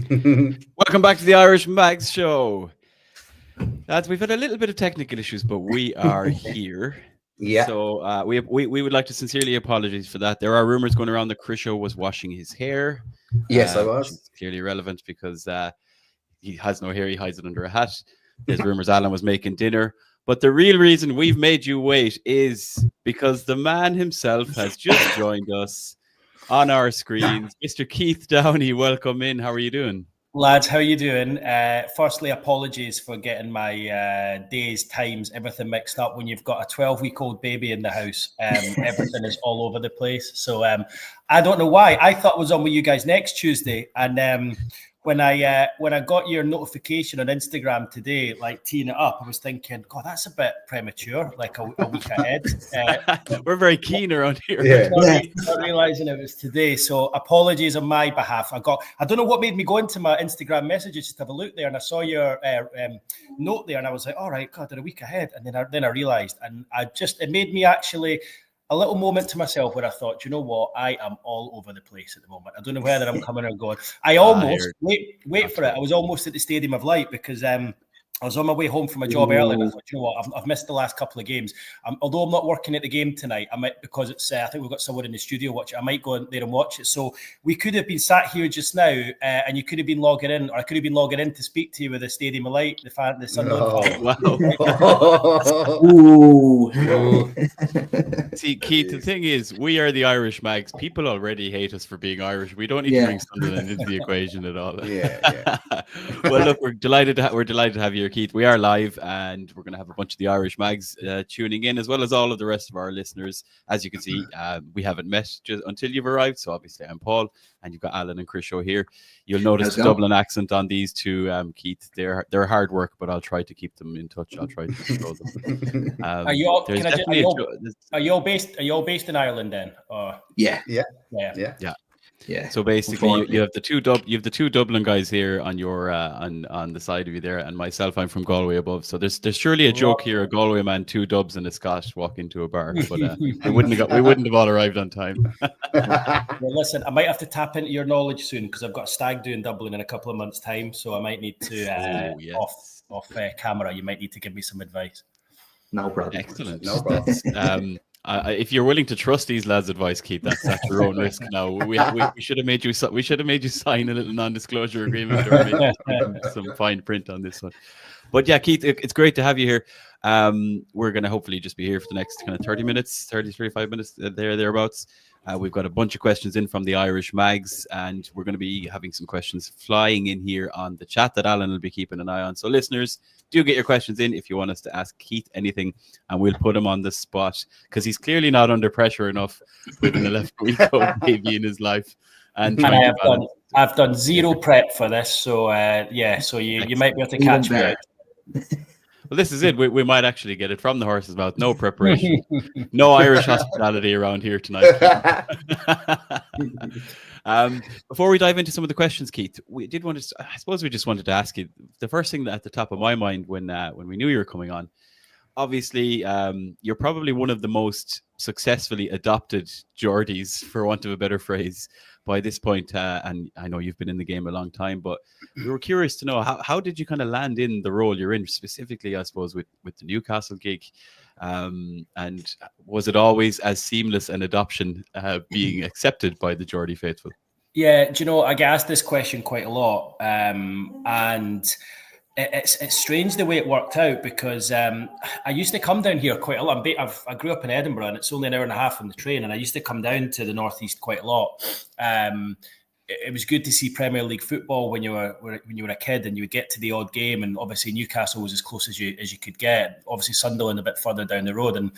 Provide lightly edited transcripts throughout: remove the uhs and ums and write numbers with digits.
Welcome back to the Irish Mags Show. Lads, we've had a little bit of technical issues, but we are here. Yeah. So we would like to sincerely apologize for that. There are rumors going around that Chris was washing his hair. Yes, I was. Which is clearly relevant because he has no hair. He hides it under a hat. There's rumors Alan was making dinner. But the real reason we've made you wait is because the man himself has just joined us on our screens. Mr. Keith Downey, welcome in. How are you doing? Lads, how are you doing? Firstly, apologies for getting my days, times, everything mixed up. When you've got a 12-week-old baby in the house, everything is all over the place. So I don't know why. I thought it was on with you guys next Tuesday. And when I got your notification on Instagram today, like teeing it up, I was thinking, God, that's a bit premature, like a week ahead. We're very keen around here. Yeah. Not realising it was today. So apologies on my behalf. I don't know what made me go into my Instagram messages just to have a look there, and I saw your note there, and I was like, all right, God, they're a week ahead. And then I realised, and it made me actually a little moment to myself where I thought, you know what, I am all over the place at the moment. I don't know whether I'm coming or going. I almost wait for it. I was almost at the Stadium of Light because I was on my way home from a job early, and I thought, you know what, I've missed the last couple of games. Although I'm not working at the game tonight, I might, because it's I think we've got someone in the studio watching. I might go in there and watch it. So we could have been sat here just now, and you could have been logging in, or I could have been logging in to speak to you with the Stadium of Light, the Sunderland. Wow. Ooh. See, Keith, the thing is, we are the Irish Mags. People already hate us for being Irish. We don't need to bring Sunderland into the equation at all. Yeah. Well, look, we're delighted to have you here, Keith. We are live, and we're going to have a bunch of the Irish Mags tuning in, as well as all of the rest of our listeners. As you can see, we haven't met just until you've arrived. So obviously, I'm Paul, and you've got Alan and Chris here. You'll notice the Dublin accent on these two, Keith. They're hard work, but I'll try to keep them in touch. I'll try to show them. Are you all based in Ireland then? Or? Yeah. So basically, you have the two Dublin guys here on your on the side of you there, and myself, I'm from Galway above. So there's surely a joke here: a Galway man, 2 Dubs, and a Scot walk into a bar. But we wouldn't have all arrived on time. Well, listen, I might have to tap into your knowledge soon because I've got a stag do in Dublin in a couple of months' time. So I might need to off camera. You might need to give me some advice. No problem. Excellent. No problem. If you're willing to trust these lads' advice, Keith, that's your own risk. Now we should have made you sign a little non-disclosure agreement or some fine print on this one. But yeah, Keith, it's great to have you here. We're going to hopefully just be here for the next kind of 35 minutes, thereabouts. We've got a bunch of questions in from the Irish Mags, and we're going to be having some questions flying in here on the chat that Alan will be keeping an eye on. So listeners, do get your questions in if you want us to ask Keith anything, and we'll put him on the spot because he's clearly not under pressure enough with an 11-week-old baby in his life. And I've done zero prep for this, so so you might be able to catch me out. Well, this is it. We might actually get it from the horse's mouth. No preparation. No Irish hospitality around here tonight. Before we dive into some of the questions, Keith, we just wanted to ask you, the first thing that at the top of my mind when we knew you were coming on, obviously, you're probably one of the most successfully adopted Geordies, for want of a better phrase, by this point. And I know you've been in the game a long time, but we were curious to know how did you kind of land in the role you're in, specifically, I suppose, with the Newcastle gig? And was it always as seamless an adoption being accepted by the Geordie faithful? Yeah, do you know, I get asked this question quite a lot. And it's strange the way it worked out because I used to come down here quite a lot. I grew up in Edinburgh, and it's only an hour and a half on the train, and I used to come down to the northeast quite a lot. It was good to see Premier League football when you were a kid, and you would get to the odd game, and obviously Newcastle was as close as you could get. Obviously Sunderland a bit further down the road, and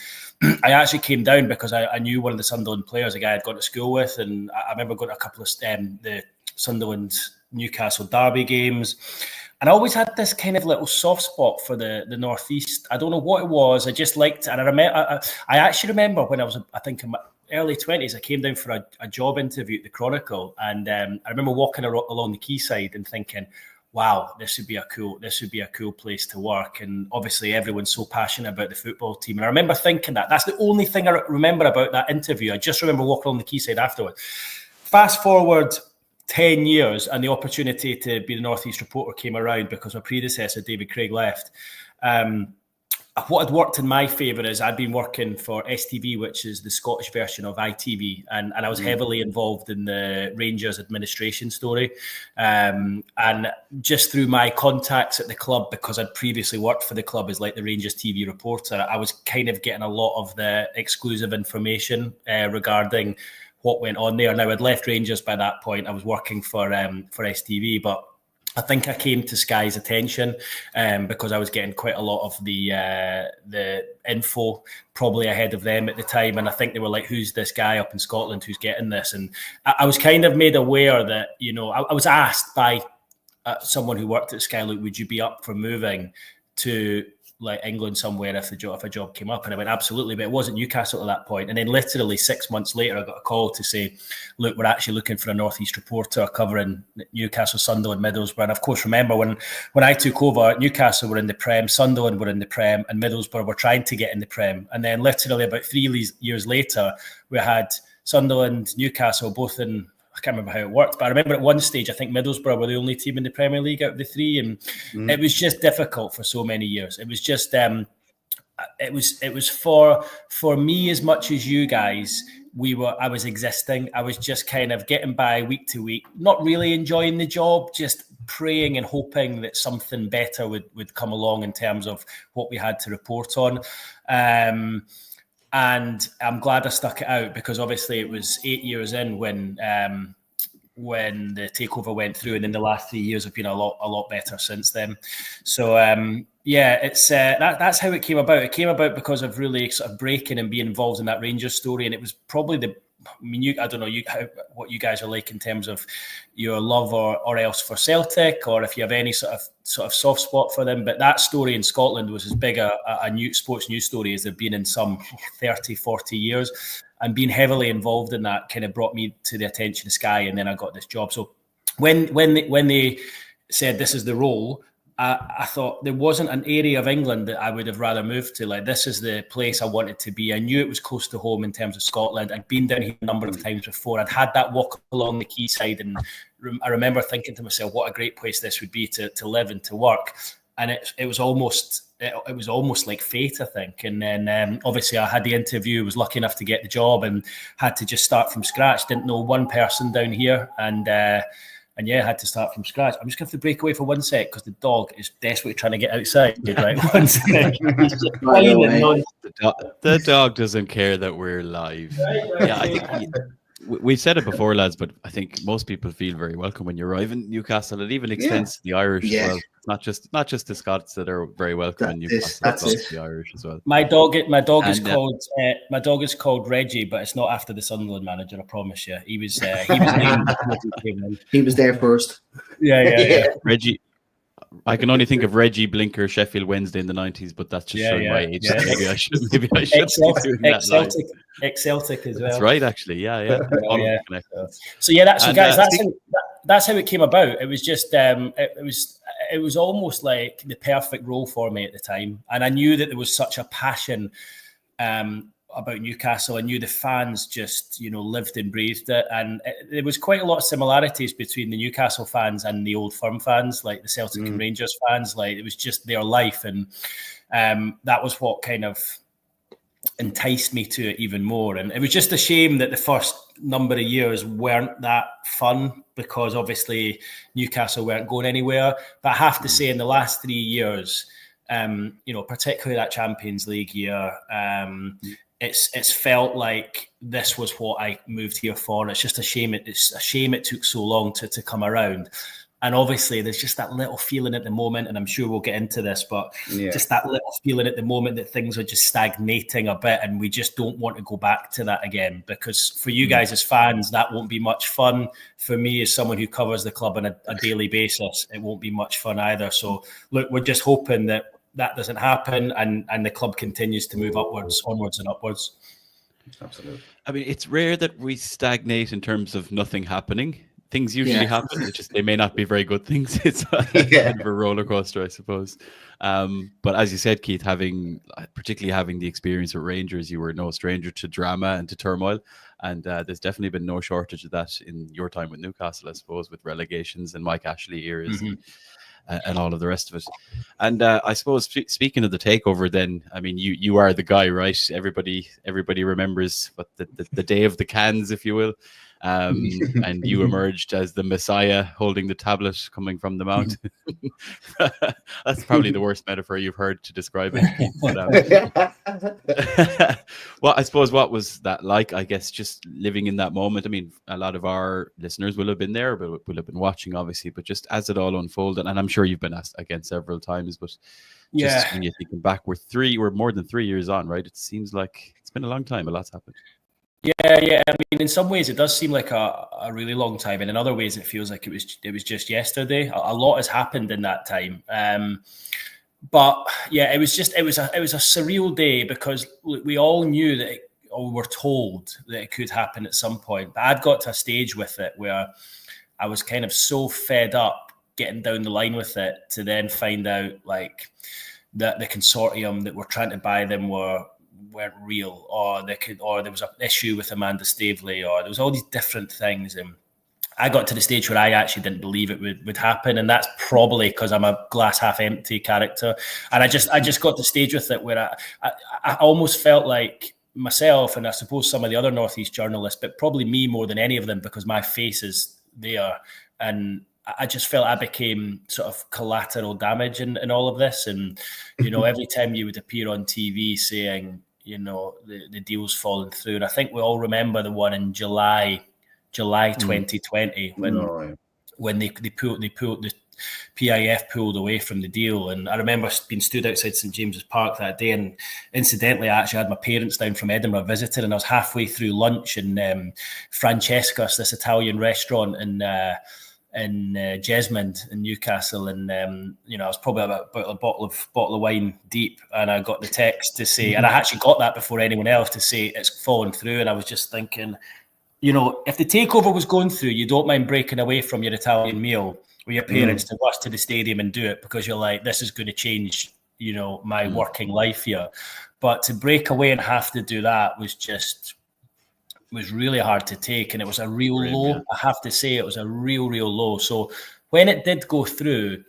I actually came down because I knew one of the Sunderland players, a guy I'd gone to school with, and I remember going to a couple of the Sunderland Newcastle derby games. And I always had this kind of little soft spot for the Northeast. I don't know what it was. I just liked it. And I actually remember when I was, I think, in my early 20s, I came down for a job interview at the Chronicle. And I remember walking along the quayside and thinking, wow, this would be a cool place to work. And obviously everyone's so passionate about the football team. And I remember thinking that's the only thing I remember about that interview. I just remember walking along the quayside afterwards. Fast forward 10 years, and the opportunity to be the North East reporter came around because my predecessor, David Craig, left. What had worked in my favour is I'd been working for STV, which is the Scottish version of ITV, and I was heavily involved in the Rangers administration story. And just through my contacts at the club, because I'd previously worked for the club as like the Rangers TV reporter, I was kind of getting a lot of the exclusive information regarding what went on there. Now, I'd left Rangers by that point. I was working for STV, but I think I came to Sky's attention because I was getting quite a lot of the info probably ahead of them at the time. And I think they were like, who's this guy up in Scotland who's getting this? And I was kind of made aware that, you know, I was asked by someone who worked at Sky, look, would you be up for moving to like England somewhere if a job came up? And I went, absolutely, but it wasn't Newcastle at that point. And then literally 6 months later, I got a call to say, look, we're actually looking for a North East reporter covering Newcastle, Sunderland, Middlesbrough. And of course, remember when I took over, Newcastle were in the Prem, Sunderland were in the Prem, and Middlesbrough were trying to get in the Prem. And then literally about 3 years later, we had Sunderland, Newcastle, both in, I can't remember how it worked, but I remember at one stage, I think Middlesbrough were the only team in the Premier League out of the three, and it was just difficult for so many years. It was just, it was for me as much as you guys. I was existing. I was just kind of getting by week to week, not really enjoying the job, just praying and hoping that something better would come along in terms of what we had to report on. And I'm glad I stuck it out, because obviously it was 8 years in when the takeover went through, and then the last 3 years have been a lot better since then. So it's that's how it came about. It came about because of really sort of breaking and being involved in that Rangers story, and it was probably I don't know what you guys are like in terms of your love or else for Celtic, or if you have any sort of soft spot for them. But that story in Scotland was as big a new sports news story as they've been in some 30, 40 years. And being heavily involved in that kind of brought me to the attention of Sky, and then I got this job. So when they said this is the role, I thought there wasn't an area of England that I would have rather moved to. Like, this is the place I wanted to be. I knew it was close to home in terms of Scotland. I'd been down here a number of times before. I'd had that walk along the quayside, and I remember thinking to myself, what a great place this would be to live and to work. And it was almost like fate, I think. And then obviously I had the interview, was lucky enough to get the job, and had to just start from scratch. Didn't know one person down here, and yeah, I had to start from scratch. I'm just going to have to break away for 1 sec because the dog is desperately trying to get outside. Right, 1 sec. The dog doesn't care that we're live. Yeah, I think we've said it before, lads, but I think most people feel very welcome when you arrive in Newcastle. It even extends to the Irish as well. It's not just the Scots that are very welcome in Newcastle. It's the Irish as well. My dog is called Reggie, but it's not after the Sunderland manager. I promise you. He was named. He was there first. Yeah. Reggie. I can only think of Reggie Blinker, Sheffield Wednesday in the 90s, but that's just showing my age. Yeah. Maybe I should be doing that. Ex-Celtic as well. That's right, actually. Yeah. So that's how it came about. It was just it was almost like the perfect role for me at the time, and I knew that there was such a passion about Newcastle. I knew the fans just, lived and breathed it. And there was quite a lot of similarities between the Newcastle fans and the Old Firm fans, like the Celtic and Rangers fans. Like, it was just their life. And that was what kind of enticed me to it even more. And it was just a shame that the first number of years weren't that fun, because obviously Newcastle weren't going anywhere. But I have to say, in the last 3 years, particularly that Champions League year, it's felt like this was what I moved here for. And it's just a shame. It's a shame it took so long to come around. And obviously there's just that little feeling at the moment, and I'm sure we'll get into this, but just that little feeling at the moment that things are just stagnating a bit, and we just don't want to go back to that again, because for you guys as fans, that won't be much fun. For me, as someone who covers the club on a daily basis, it won't be much fun either. So look, we're just hoping that doesn't happen, and the club continues to move onwards and upwards. Absolutely. I mean, it's rare that we stagnate in terms of nothing happening. things usually happen. It's just they may not be very good things. It's a bit of a roller coaster, I suppose. But as you said, Keith, particularly having the experience with Rangers, you were no stranger to drama and to turmoil. And there's definitely been no shortage of that in your time with Newcastle, I suppose, with relegations and Mike Ashley eras and all of the rest of it. And I suppose speaking of the takeover, then I mean, you are the guy, right? Everybody remembers what the day of the cans, if you will. And you emerged as the Messiah holding the tablet coming from the mount. That's probably the worst metaphor you've heard to describe it. But, well, I suppose what was that like? I guess just living in that moment. I mean, a lot of our listeners will have been there, but will have been watching, obviously. But just as it all unfolded, and I'm sure you've been asked again several times, but just when you're thinking back, we're more than 3 years on, right? It seems like it's been a long time. A lot's happened. Yeah. I mean, in some ways, it does seem like a really long time, and in other ways, it feels like it was just yesterday. A lot has happened in that time. But yeah, it was a surreal day because we all knew that, or we were told that it could happen at some point. But I'd got to a stage with it where I was kind of so fed up getting down the line with it to then find out like that the consortium that were trying to buy them weren't real, or there was an issue with Amanda Staveley, or there was all these different things, and I got to the stage where I actually didn't believe it would happen, and that's probably because I'm a glass half empty character, and I just got to the stage with it where I almost felt like myself, and I suppose some of the other Northeast journalists, but probably me more than any of them, because my face is there, and I just felt I became sort of collateral damage in all of this, and every time you would appear on TV saying, the deal's fallen through. And I think we all remember the one in July 2020 when they pulled the PIF pulled away from the deal. And I remember being stood outside St James's Park that day. And incidentally, I actually had my parents down from Edinburgh visiting, and I was halfway through lunch in Francesca's, this Italian restaurant in Jesmond in Newcastle, and I was probably about a bottle of wine deep, and I got the text to say, and I actually got that before anyone else, to say it's fallen through. And I was just thinking, if the takeover was going through, you don't mind breaking away from your Italian meal with your parents to rush to the stadium and do it because you're like, this is going to change, my working life here. But to break away and have to do that was really hard to take, and it was a real low. Yeah. I have to say, it was a real low. So when it did go through,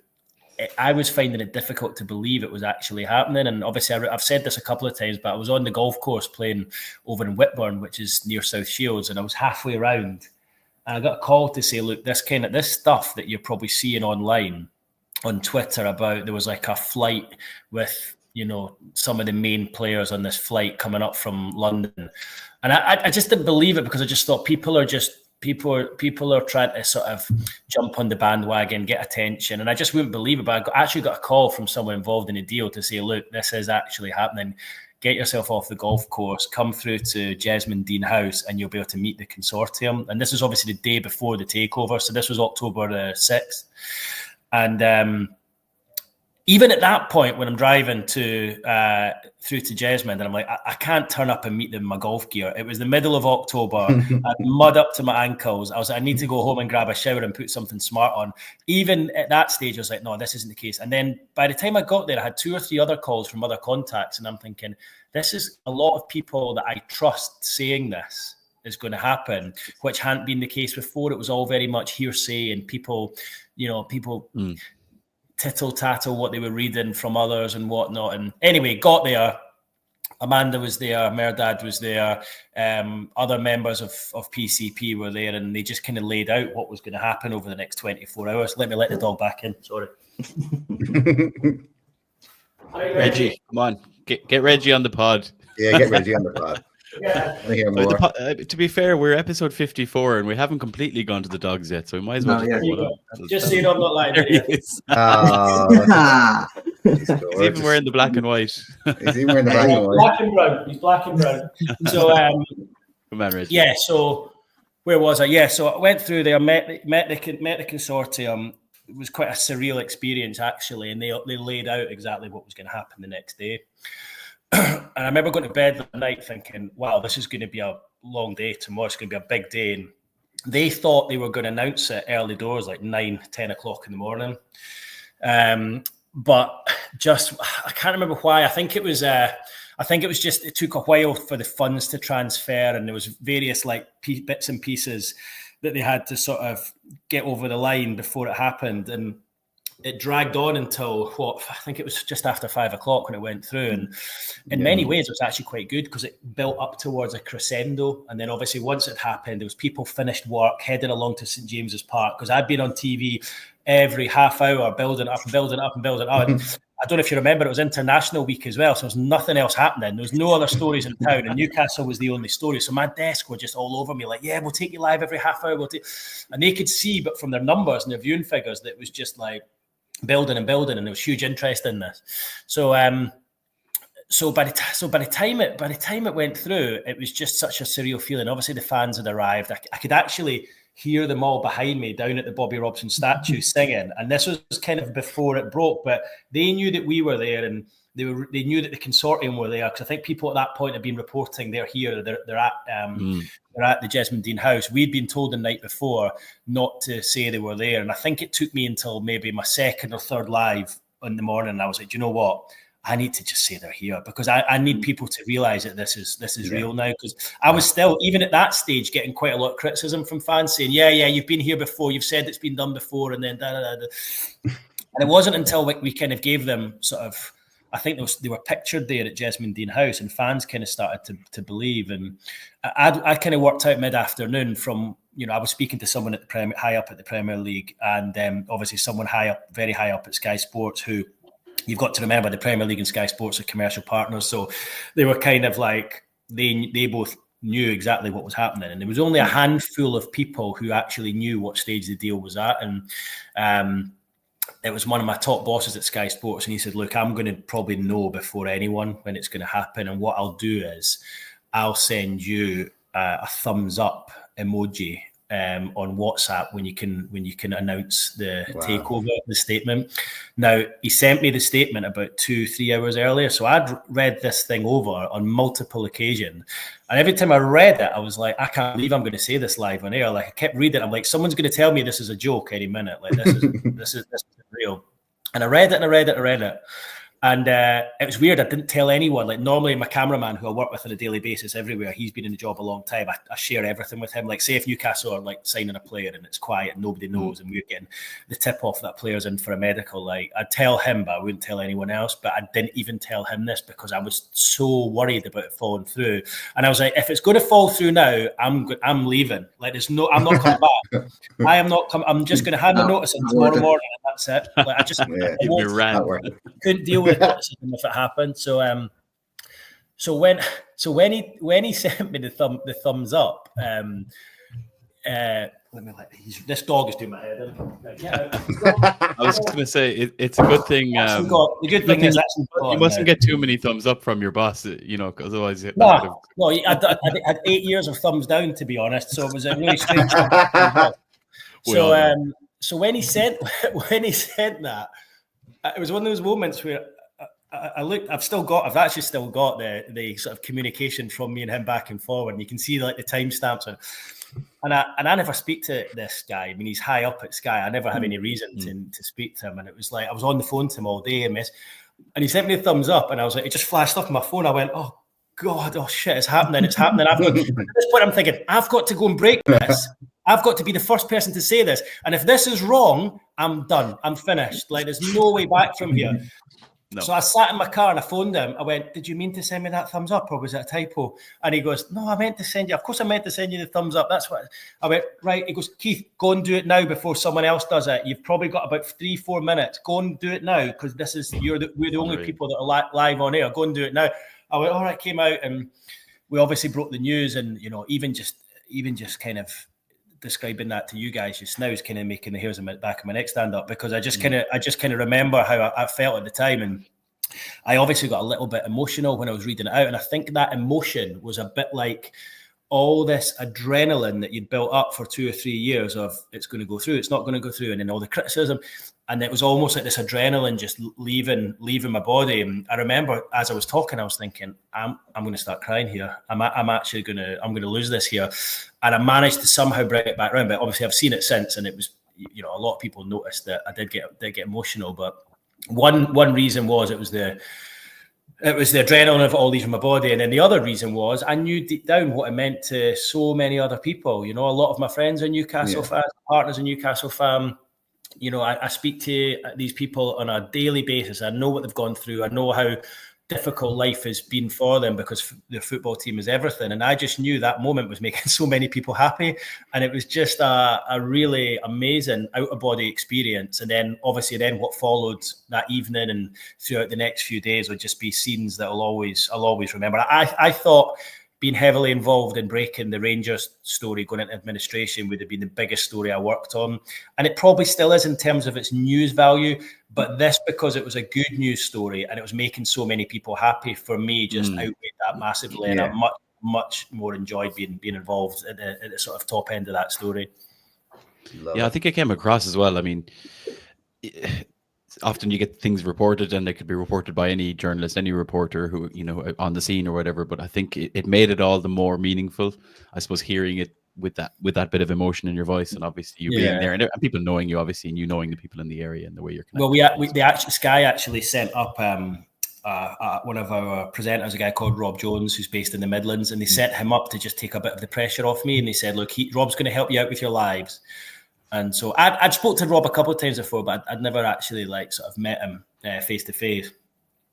I was finding it difficult to believe it was actually happening. And obviously, I've said this a couple of times, but I was on the golf course playing over in Whitburn, which is near South Shields, and I was halfway around, and I got a call to say, look, this stuff that you're probably seeing online on Twitter about, there was like a flight with some of the main players on this flight coming up from London. And I just didn't believe it because I just thought people are trying to sort of jump on the bandwagon, get attention. And I just wouldn't believe it. But I actually got a call from someone involved in the deal to say, look, this is actually happening. Get yourself off the golf course, come through to Jesmond Dean House, and you'll be able to meet the consortium. And this was obviously the day before the takeover. So this was October 6th. And even at that point, when I'm driving through to Jesmond, and I'm like, I can't turn up and meet them in my golf gear. It was the middle of October. I had mud up to my ankles. I was like, I need to go home and grab a shower and put something smart on. Even at that stage, I was like, no, this isn't the case. And then by the time I got there, I had 2 or 3 other calls from other contacts, and I'm thinking, this is a lot of people that I trust saying this is going to happen, which hadn't been the case before. It was all very much hearsay, and people tittle-tattle what they were reading from others and whatnot. And anyway, got there. Amanda was there, Merdad was there, other members of PCP were there, and they just kind of laid out what was going to happen over the next 24 hours. Let me let the dog back in. Sorry. Reggie, come on. Get Reggie on the pod. Yeah, get Reggie on the pod. Yeah. I hear more. To be fair, we're episode 54 and we haven't completely gone to the dogs yet, so we might as well just so you know I'm not lying. He's even wearing the black and white. He's even wearing the black and white. Black and brown. He's black and brown. So come on, Reggie. Yeah, so where was I? Yeah, so I went through there, met the consortium. It was quite a surreal experience, actually, and they laid out exactly what was going to happen the next day. And I remember going to bed that night thinking, wow, this is going to be a long day tomorrow. It's going to be a big day. And they thought they were going to announce it early doors, like 9-10 o'clock in the morning. But just, I can't remember why. I think it was just, it took a while for the funds to transfer, and there was various like bits and pieces that they had to sort of get over the line before it happened. And it dragged on until I think it was just after 5 o'clock when it went through. And in many ways, it was actually quite good because it built up towards a crescendo. And then obviously once it happened, there was people finished work, heading along to St. James's Park, because I'd been on TV every half hour, building up. And I don't know if you remember, it was International Week as well, so there was nothing else happening. There was no other stories in town, and Newcastle was the only story. So my desk were just all over me, like, yeah, we'll take you live every half hour. And they could see, but from their numbers and their viewing figures, that it was just like building, and there was huge interest in this. So by the time it went through, it was just such a surreal feeling. Obviously, the fans had arrived. I could actually hear them all behind me down at the Bobby Robson statue singing, and this was kind of before it broke. But they knew that we were there, and they knew that the consortium were there, because I think people at that point had been reporting they're here, they're at the Jesmond Dean House. We'd been told the night before not to say they were there, and I think it took me until maybe my second or third live in the morning, and I was like, do you know what? I need to just say they're here, because I need people to realise that this is real now. Because I was still, even at that stage, getting quite a lot of criticism from fans saying, yeah, you've been here before, you've said it's been done before, and then And it wasn't until we kind of gave them sort of, I think they were pictured there at Jesmond Dean House, and fans kind of started to believe. And I kind of worked out mid-afternoon from, I was speaking to someone at the high up at the Premier League, and obviously someone very high up at Sky Sports, who, you've got to remember, the Premier League and Sky Sports are commercial partners. So they were kind of like, they both knew exactly what was happening. And there was only a handful of people who actually knew what stage the deal was at. And it was one of my top bosses at Sky Sports. And he said, look, I'm going to probably know before anyone when it's going to happen. And what I'll do is I'll send you a thumbs up emoji on WhatsApp when you can announce the takeover, the statement. Now, he sent me the statement about 2-3 hours earlier, so I'd read this thing over on multiple occasions, and every time I read it, I was like, I can't believe I'm going to say this live on air. Like, I kept reading, I'm like, someone's going to tell me this is a joke any minute. Like, this is real. And I read it. And it was weird. I didn't tell anyone. Like, normally my cameraman, who I work with on a daily basis everywhere, he's been in the job a long time. I share everything with him. Like, say if Newcastle are like signing a player and it's quiet and nobody knows, and we're getting the tip off that player's in for a medical, like, I'd tell him, but I wouldn't tell anyone else. But I didn't even tell him this because I was so worried about it falling through. And I was like, if it's going to fall through now, I'm leaving. Like, I'm not coming back. I am not coming. I'm just going to hand a notice in tomorrow morning, and that's it. Like, I just couldn't deal with criticism if it happened. So when he sent me the thumbs up, this dog is doing my head in. I was going to say it's a good thing. The good thing is you mustn't get too many thumbs up from your boss, because otherwise. No, I had 8 years of thumbs down, to be honest. So it was a really strange. So when he sent that, it was one of those moments where I looked. I've actually still got the sort of communication from me and him back and forward, and you can see like the timestamps on. And I never speak to this guy. I mean, he's high up at Sky. I never have any reason to speak to him. And it was like I was on the phone to him all day, and he sent me a thumbs up, and I was like, it just flashed up on my phone. I went, oh God, oh shit, it's happening. At this point, I'm thinking, I've got to go and break this. I've got to be the first person to say this. And if this is wrong, I'm done. I'm finished. Like, there's no way back from here. No. So I sat in my car and I phoned him. I went, did you mean to send me that thumbs up, or was it a typo? And he goes, no, I meant to send you. Of course I meant to send you the thumbs up. That's what I went, right. He goes, Keith, go and do it now before someone else does it. You've probably got about 3-4 minutes. Go and do it now, because we're the only people that are live on air. Go and do it now. I went, all right, came out, and we obviously broke the news, and even just kind of describing that to you guys just now is kind of making the hairs on the back of my neck stand up, because I just kind of remember how I felt at the time, and I obviously got a little bit emotional when I was reading it out, and I think that emotion was a bit like all this adrenaline that you'd built up for 2 or 3 years of it's going to go through, it's not going to go through, and then all the criticism. And it was almost like this adrenaline just leaving my body. And I remember as I was talking, I was thinking, I'm going to start crying here. I'm going to lose this here. And I managed to somehow bring it back around. But obviously I've seen it since, and it was, you know, a lot of people noticed that I did get emotional. But one reason was it was the adrenaline of all leaving my body. And then the other reason was I knew deep down what it meant to so many other people. You know, a lot of my friends are Newcastle fans, partners are Newcastle fan. You know, I speak to these people on a daily basis. I know what they've gone through. I know how difficult life has been for them because their football team is everything. And I just knew that moment was making so many people happy. And it was just a really amazing out-of-body experience. And then obviously what followed that evening and throughout the next few days would just be scenes that I'll always remember. I thought being heavily involved in breaking the Rangers story going into administration would have been the biggest story I worked on. And it probably still is in terms of its news value. But this, because it was a good news story and it was making so many people happy, for me, just outweighed that massively. And I much more enjoyed being involved at the sort of top end of that story. I think it came across as well. I mean, often you get things reported and they could be reported by any journalist, any reporter who, you know, on the scene or whatever. But I think it made it all the more meaningful, I suppose, hearing it with that bit of emotion in your voice, and obviously you being there and people knowing you, obviously, and you knowing the people in the area and the way you're connected. Well, Sky actually sent up one of our presenters, a guy called Rob Jones, who's based in the Midlands, and they sent him up to just take a bit of the pressure off me. And they said, look, Rob's going to help you out with your lives. And so I'd spoke to Rob a couple of times before, but I'd never actually sort of met him face to face.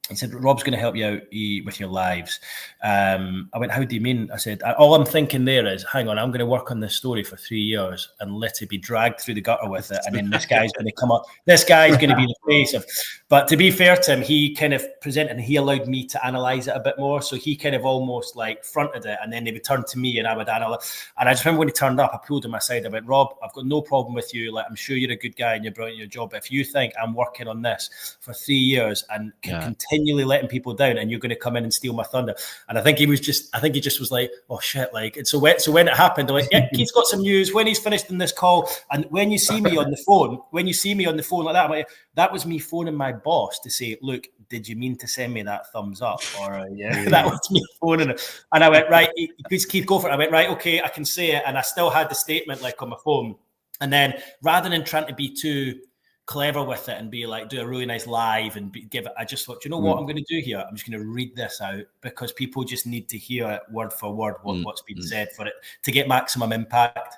He said, Rob's going to help you out with your lives. I went, how do you mean? I said, all I'm thinking there is, hang on, I'm going to work on this story for 3 years and literally be dragged through the gutter with it. And then this guy's going to come up. This guy's going to be the face of. But to be fair to him, he kind of presented and he allowed me to analyse it a bit more. So he kind of almost fronted it, and then they would turn to me and I would analyse. And I just remember when he turned up, I pulled him aside. I went, Rob, I've got no problem with you. I'm sure you're a good guy and you're brilliant at your job. But if you think I'm working on this for 3 years and continually letting people down, and you're going to come in and steal my thunder. And I think he just was like, oh shit, and so when it happened, I'm like, yeah, Keith's got some news when he's finished in this call. And when you see me on the phone like that, I'm like, that was me phoning my boss to say, look, did you mean to send me that thumbs up? Or that was me phoning him. And I went, right, Keith, go for it. I went, right, okay, I can say it. And I still had the statement on my phone. And then rather than trying to be too clever with it and be do a really nice live and give it, I just thought, you know what I'm going to do here? I'm just going to read this out because people just need to hear it word for word what's been said for it to get maximum impact.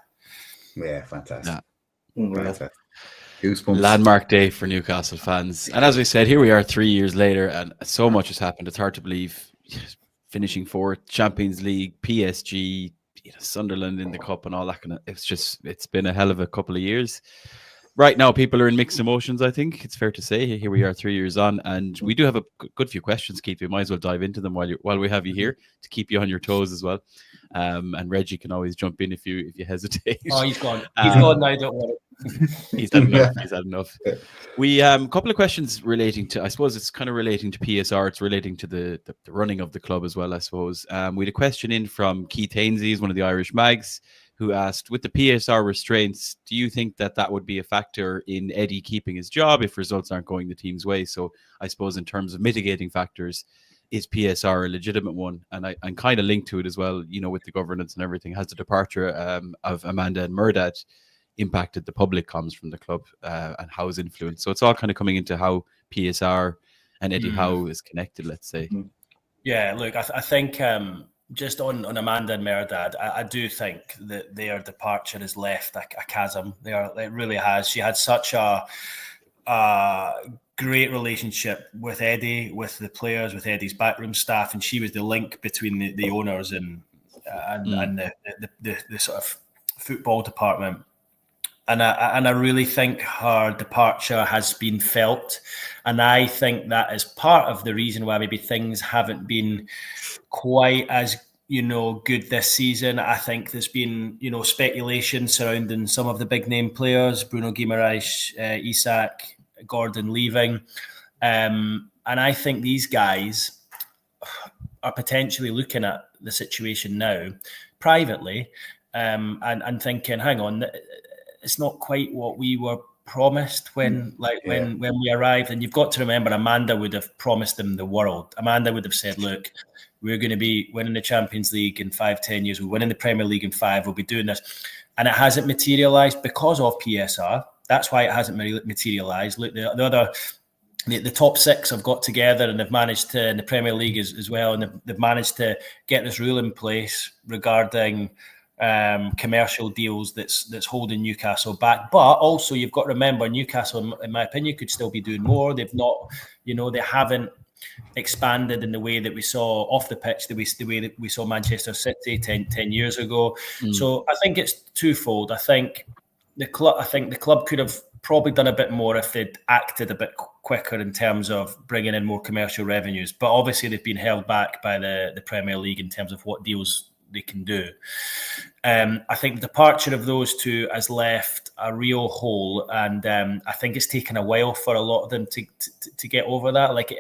Yeah, fantastic. Fantastic. Goosebumps. Landmark day for Newcastle fans. And as we said, here we are 3 years later and so much has happened. It's hard to believe. Finishing fourth, Champions League, PSG, Sunderland in the cup and all that kind of, it's been a hell of a couple of years. Right now, people are in mixed emotions, I think. It's fair to say. Here we are 3 years on, and we do have a good few questions, Keith. We might as well dive into them while we have you here to keep you on your toes as well. And Reggie can always jump in if you hesitate. Oh, he's gone. He's gone now, don't worry. He's had enough. We couple of questions relating to, I suppose it's kind of relating to PSR. It's relating to the running of the club as well, I suppose. We had a question in from Keith Hainsey, one of the Irish mags, who asked, with the PSR restraints, do you think that would be a factor in Eddie keeping his job if results aren't going the team's way? So I suppose in terms of mitigating factors, is PSR a legitimate one? And I'm kind of linked to it as well, with the governance and everything. Has the departure of Amanda and Murdat impacted the public comms from the club and how is influenced? So it's all kind of coming into how PSR and Eddie Howe is connected, let's say. Yeah, look, I think... just on Amanda and Merdad, I do think that their departure has left a chasm. It really has. She had such a great relationship with Eddie, with the players, with Eddie's backroom staff, and she was the link between the owners and the sort of football department. And I really think her departure has been felt. And I think that is part of the reason why maybe things haven't been quite as, good this season. I think there's been, speculation surrounding some of the big name players, Bruno Guimaraes, Isak, Gordon leaving. And I think these guys are potentially looking at the situation now privately and thinking, hang on, it's not quite what we were promised when we arrived. And you've got to remember, Amanda would have promised them the world. Amanda would have said, look, we're going to be winning the Champions League in 5-10 years. We're winning the Premier League in 5. We'll be doing this. And it hasn't materialised because of PSR. That's why it hasn't materialised. Look, the top 6 have got together and they've managed to, in the Premier League as well, and they've managed to get this rule in place regarding commercial deals that's holding Newcastle back. But also you've got to remember, Newcastle, in my opinion, could still be doing more. They've not, they haven't expanded in the way that we saw off the pitch, the way that we saw Manchester City 10 years ago. So I think it's twofold. I think the club could have probably done a bit more if they'd acted a bit quicker in terms of bringing in more commercial revenues. But obviously they've been held back by the Premier League in terms of what deals they can do. I think the departure of those two has left a real hole, and I think it's taken a while for a lot of them to get over that. Like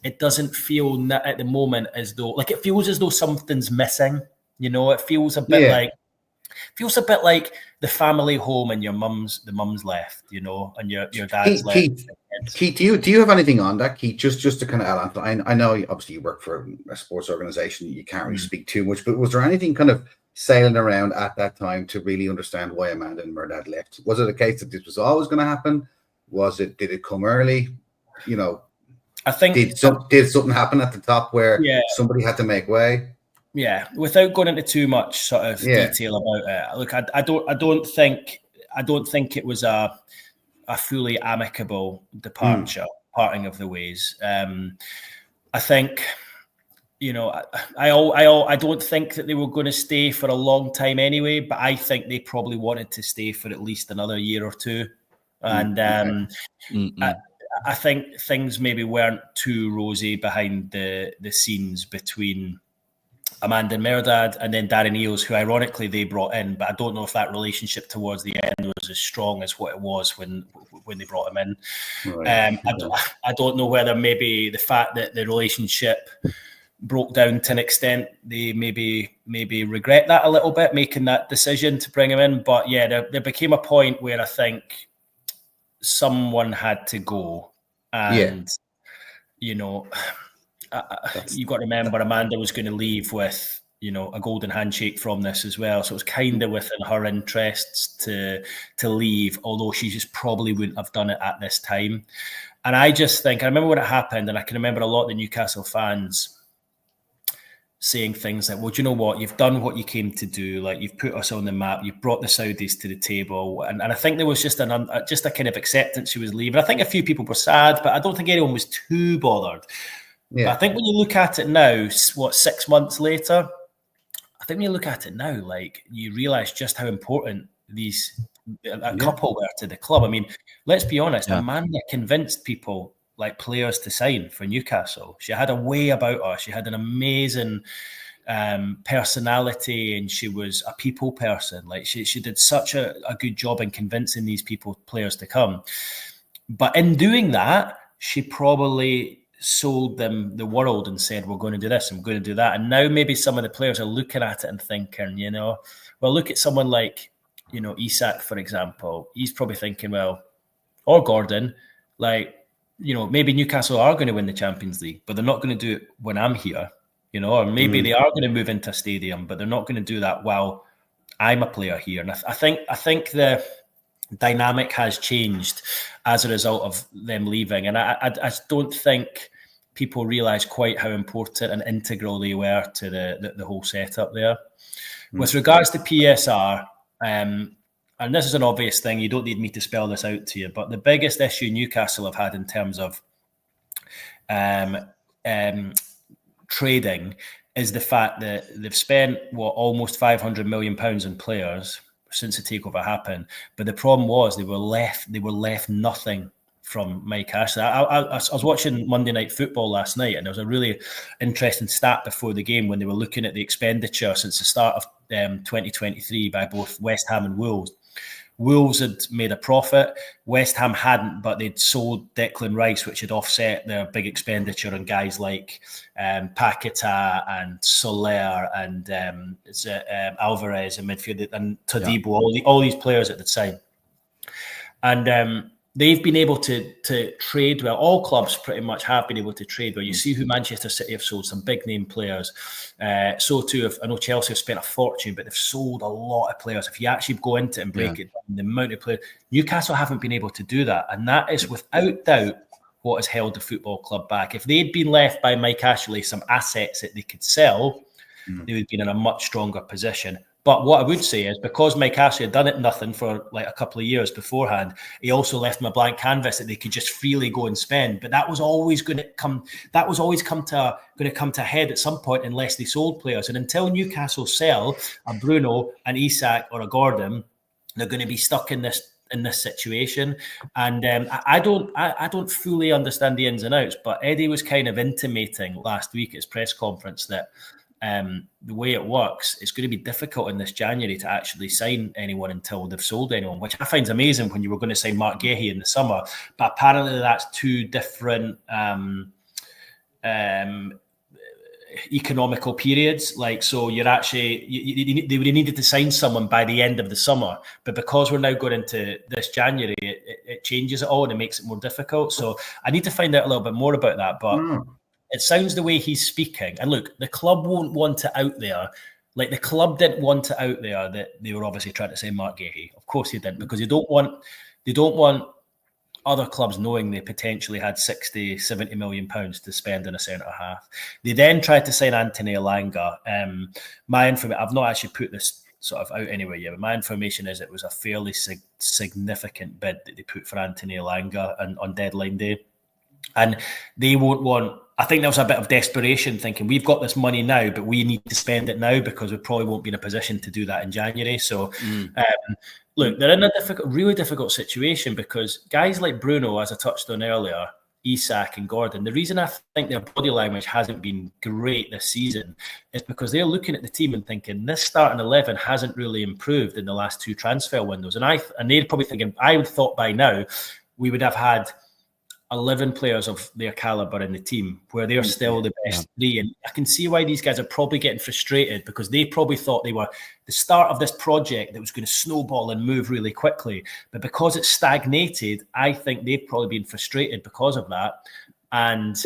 it doesn't feel at the moment as though, like, it feels as though something's missing. It feels a bit like the family home and the mum's left, and your dad's left. Keith, do you have anything on that, Keith? Just to kind of add on, I know obviously you work for a sports organisation, you can't really speak too much, but was there anything kind of sailing around at that time to really understand why Amanda and Mehrdad left? Was it a case that this was always going to happen? Did it come early? I think did something happen at the top where somebody had to make way? Yeah, without going into too much sort of detail about it. Look, I don't think it was a fully amicable departure, parting of the ways. I think, I don't think that they were going to stay for a long time anyway, but I think they probably wanted to stay for at least another year or two. And I think things maybe weren't too rosy behind the scenes between Amanda and Mehrdad, and then Darren Eales, who ironically they brought in, but I don't know if that relationship towards the end was as strong as what it was when they brought him in. Right. I don't know whether maybe the fact that the relationship broke down to an extent, they maybe regret that a little bit, making that decision to bring him in. But yeah, there became a point where I think someone had to go, and you've got to remember Amanda was going to leave with, a golden handshake from this as well. So it was kind of within her interests to leave, although she just probably wouldn't have done it at this time. And I just think, I remember when it happened, and I can remember a lot of the Newcastle fans saying things like, well, do you know what? You've done what you came to do. Like, you've put us on the map. You've brought the Saudis to the table. And I think there was just a kind of acceptance she was leaving. I think a few people were sad, but I don't think anyone was too bothered. Yeah. But I think when you look at it now, 6 months later, I think when you look at it now, like, you realise just how important a couple were to the club. I mean, let's be honest, Amanda convinced people, like players, to sign for Newcastle. She had a way about her. She had an amazing personality, and she was a people person. Like, she did such a good job in convincing these players to come. But in doing that, she probably sold them the world and said, we're going to do this and we're going to do that. And now maybe some of the players are looking at it and thinking, well, look at someone like, Isak, for example. He's probably thinking, well, or Gordon, like, maybe Newcastle are going to win the Champions League, but they're not going to do it when I'm here, or maybe they are going to move into a stadium, but they're not going to do that while I'm a player here. And I think the dynamic has changed as a result of them leaving. And I don't think people realise quite how important and integral they were to the whole setup there. With regards to PSR, and this is an obvious thing, you don't need me to spell this out to you, but the biggest issue Newcastle have had in terms of trading is the fact that they've spent almost £500 million on players since the takeover happened. But the problem was they were left nothing from Mike Ashley. I was watching Monday Night Football last night, and there was a really interesting stat before the game when they were looking at the expenditure since the start of 2023 by both West Ham and Wolves. Wolves had made a profit. West Ham hadn't, but they'd sold Declan Rice, which had offset their big expenditure on guys like Paquetá and Soler and Alvarez in midfield and Todibo, all these players at the time. And they've been able to trade well. All clubs pretty much have been able to trade well. You see who Manchester City have sold, some big name players. So too, I know Chelsea have spent a fortune, but they've sold a lot of players. If you actually go into it and break it down, the amount of players, Newcastle haven't been able to do that. And that is without doubt what has held the football club back. If they'd been left by Mike Ashley some assets that they could sell, they would have been in a much stronger position. But what I would say is, because Mike Ashley had done it nothing for like a couple of years beforehand, he also left them a blank canvas that they could just freely go and spend. But that was always going to come. That was always going to come to a head at some point unless they sold players. And until Newcastle sell a Bruno, an Isak, or a Gordon, they're going to be stuck in this situation. And I don't fully understand the ins and outs. But Eddie was kind of intimating last week at his press conference that the way it works, it's going to be difficult in this January to actually sign anyone until they've sold anyone, which I find amazing when you were going to sign Mark Gahey in the summer. But apparently that's two different economical periods. Like, so you're actually, they would have needed to sign someone by the end of the summer. But because we're now going into this January, it changes it all and it makes it more difficult. So I need to find out a little bit more about that. But it sounds the way he's speaking. And look, the club won't want it out there. Like, the club didn't want it out there that they were obviously trying to say Mark Gahey. Of course they didn't, because they don't want other clubs knowing they potentially had 60, 70 million pounds to spend on a centre half. They then tried to sign Anthony Elanga. I've not actually put this sort of out anywhere yet, but my information is it was a fairly significant bid that they put for Anthony Elanga on deadline day. And they won't want, I think there was a bit of desperation, thinking we've got this money now, but we need to spend it now because we probably won't be in a position to do that in January. So, look, they're in a really difficult situation, because guys like Bruno, as I touched on earlier, Isak and Gordon, the reason I think their body language hasn't been great this season is because they're looking at the team and thinking this starting 11 hasn't really improved in the last two transfer windows. And they're probably thinking, I would have thought by now we would have had 11 players of their caliber in the team, where they're still the best three. And I can see why these guys are probably getting frustrated, because they probably thought they were the start of this project that was going to snowball and move really quickly. But because it's stagnated, I think they've probably been frustrated because of that. And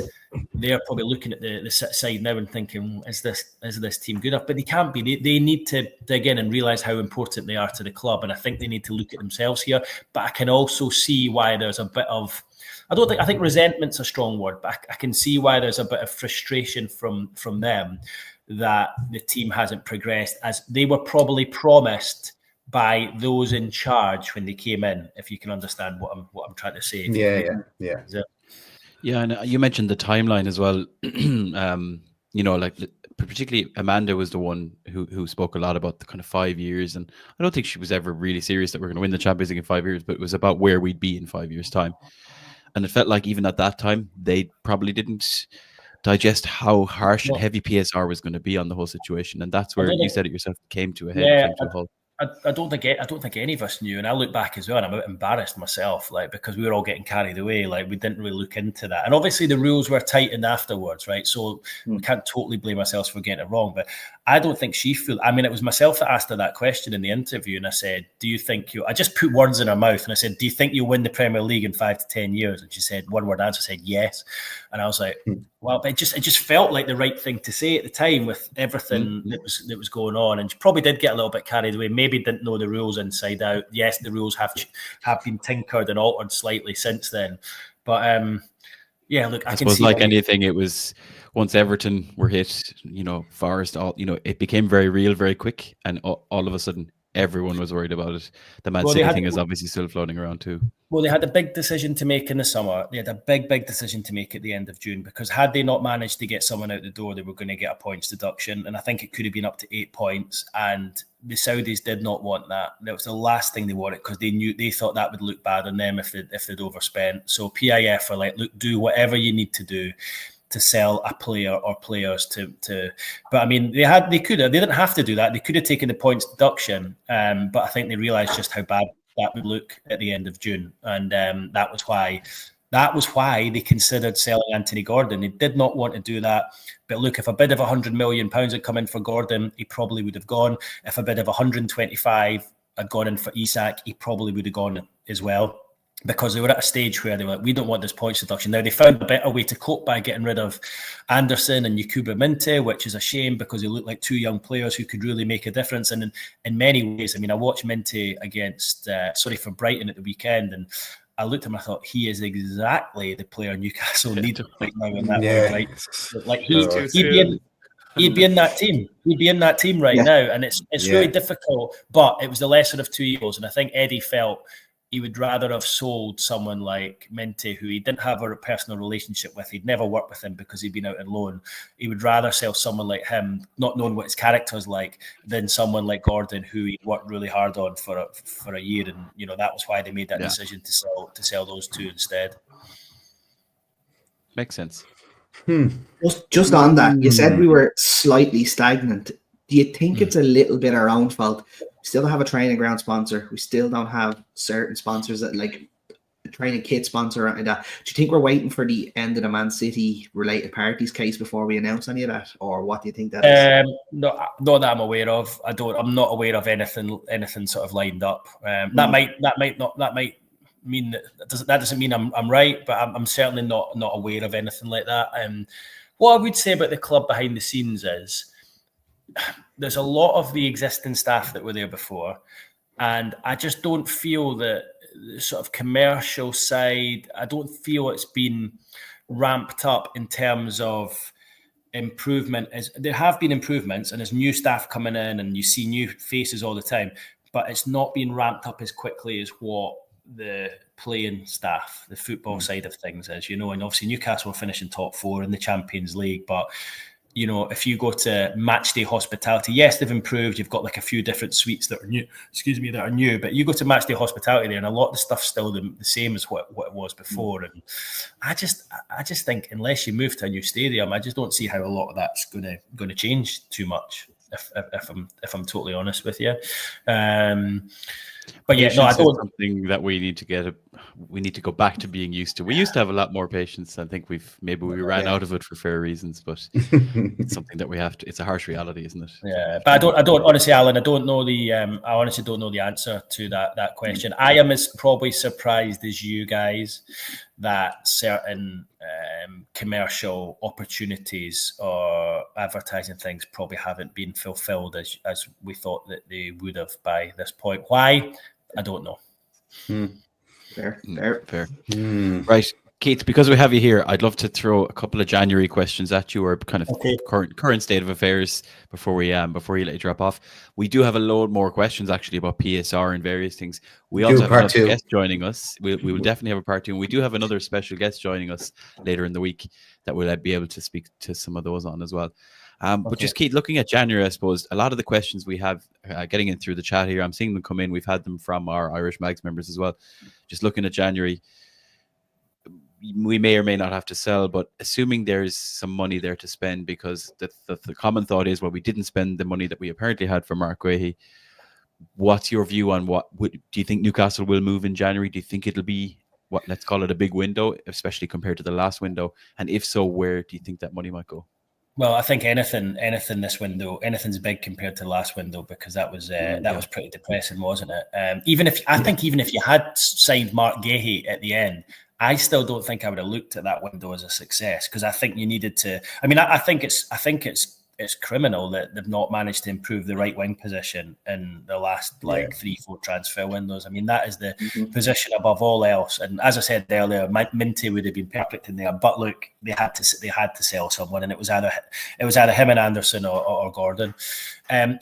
they're probably looking at the side now and thinking, is this team good enough? But they can't be. They need to dig in and realise how important they are to the club. And I think they need to look at themselves here. But I can also see why there's a bit of, I think resentment's a strong word, but I can see why there's a bit of frustration from them that the team hasn't progressed as they were probably promised by those in charge when they came in, if you can understand what I'm trying to say. Yeah, and you mentioned the timeline as well. Like particularly Amanda was the one who spoke a lot about the kind of 5 years, and I don't think she was ever really serious that we're going to win the Champions League in 5 years, but it was about where we'd be in 5 years' time. And it felt like even at that time, they probably didn't digest how harsh and heavy PSR was going to be on the whole situation. And that's where you said it yourself, came to a head, came to a halt. I don't think any of us knew, and I look back as well, and I'm a bit embarrassed myself, like, because we were all getting carried away, like we didn't really look into that. And obviously the rules were tightened afterwards, right? So we can't totally blame ourselves for getting it wrong. But I don't think she felt. I mean, it was myself that asked her that question in the interview, and I said, "Do you think you?" I just put words in her mouth, and I said, "Do you think you'll win the Premier League in 5 to 10 years?" And she said, one word answer, said yes. And I was like, well, but it just felt like the right thing to say at the time with everything that was going on. And she probably did get a little bit carried away. Maybe didn't know the rules inside out. Yes, the rules have been tinkered and altered slightly since then. But look, I suppose like anything, it was once Everton were hit, Forest, it became very real very quick, and all of a sudden everyone was worried about it. The Man City thing is obviously still floating around too. Well, they had a big decision to make in the summer. They had a big decision to make at the end of June, because had they not managed to get someone out the door, they were going to get a points deduction. And I think it could have been up to 8 points. And the Saudis did not want that. That was the last thing they wanted, because they thought that would look bad on them if they'd overspent. So PIF are like, look, do whatever you need to do to sell a player or players to. But I mean, they didn't have to do that. They could have taken the points deduction, but I think they realised just how bad that would look at the end of June, and that was why they considered selling Anthony Gordon. They did not want to do that, but look, if a bid of £100 million had come in for Gordon, he probably would have gone. If a bid of 125 had gone in for Isak, he probably would have gone as well. because they were at a stage where they were like, we don't want this points deduction. Now, they found a better way to cope by getting rid of Anderson and Yakuba Minte, which is a shame because they look like two young players who could really make a difference. And in many ways, I mean, I watched Minte against, for Brighton at the weekend, and I looked at him and I thought, he is exactly the player Newcastle need right now in that way, right? Like he'd be in that team. He'd be in that team right now. And it's really difficult, but it was the lesser of two evils. And I think Eddie felt he would rather have sold someone like Minte, who he didn't have a personal relationship with. He'd never worked with him because he'd been out on loan. He would rather sell someone like him, not knowing what his character's like, than someone like Gordon, who he worked really hard on for a year. And, you know, that was why they made that decision to sell those two instead. Makes sense. Just on that, you said we were slightly stagnant. Do you think it's a little bit our own fault? We still don't have a training ground sponsor. We still don't have certain sponsors that like a training kit sponsor or anything like that. Do you think we're waiting for the end of the Man City related parties case before we announce any of that, or what do you think that is? No, not that I'm aware of. I'm not aware of anything sort of lined up. That might mean that doesn't mean I'm right, but I'm certainly not aware of anything like that. What I would say about the club behind the scenes is, there's a lot of the existing staff that were there before, and I just don't feel that the sort of commercial side, I don't feel it's been ramped up in terms of improvement. As there have been improvements, and there's new staff coming in, and you see new faces all the time, but it's not been ramped up as quickly as what the playing staff, the football side of things is, you know. And obviously Newcastle are finishing top 4 in the Champions League, but you know, if you go to Matchday Hospitality, yes, they've improved. You've got like a few different suites that are new, but you go to Matchday Hospitality there, and a lot of the stuff's still the same as what it was before. And I just think unless you move to a new stadium, I just don't see how a lot of that's going to change too much. If I'm totally honest with you. But yeah, no, I don't. Something that we need to go back to being used to. We used to have a lot more patience. I think we ran out of it for fair reasons, but it's something that we have to. It's a harsh reality, isn't it? Yeah, but I don't honestly, Alan. I honestly don't know the answer to that question. I am as probably surprised as you guys that certain commercial opportunities or advertising things probably haven't been fulfilled as we thought that they would have by this point. Why? I don't know. Fair. Right, Keith, because we have you here, I'd love to throw a couple of January questions at you, or kind of current state of affairs before you let you drop off. We do have a load more questions actually about PSR and various things. We also have another guest joining us. We will definitely have a part 2, and we do have another special guest joining us later in the week that will be able to speak to some of those on as well. But just Keith, looking at January, I suppose a lot of the questions we have getting in through the chat here, I'm seeing them come in. We've had them from our Irish Mags members as well. Just looking at January, we may or may not have to sell, but assuming there's some money there to spend, because the common thought is, well, we didn't spend the money that we apparently had for Mark Guehi. What's your view on do you think Newcastle will move in January? Do you think it'll be let's call it a big window, especially compared to the last window? And if so, where do you think that money might go? Well, I think anything this window, anything's big compared to the last window, because that was pretty depressing, wasn't it? Even if you had signed Mark Guehi at the end, I still don't think I would have looked at that window as a success, because I think you needed to. I mean, I think it's criminal that they've not managed to improve the right wing position in the last 3-4 transfer windows. I mean, that is the position above all else. And as I said earlier, Minte would have been perfect in there. But look, they had to sell someone, and it was either him and Anderson or Gordon.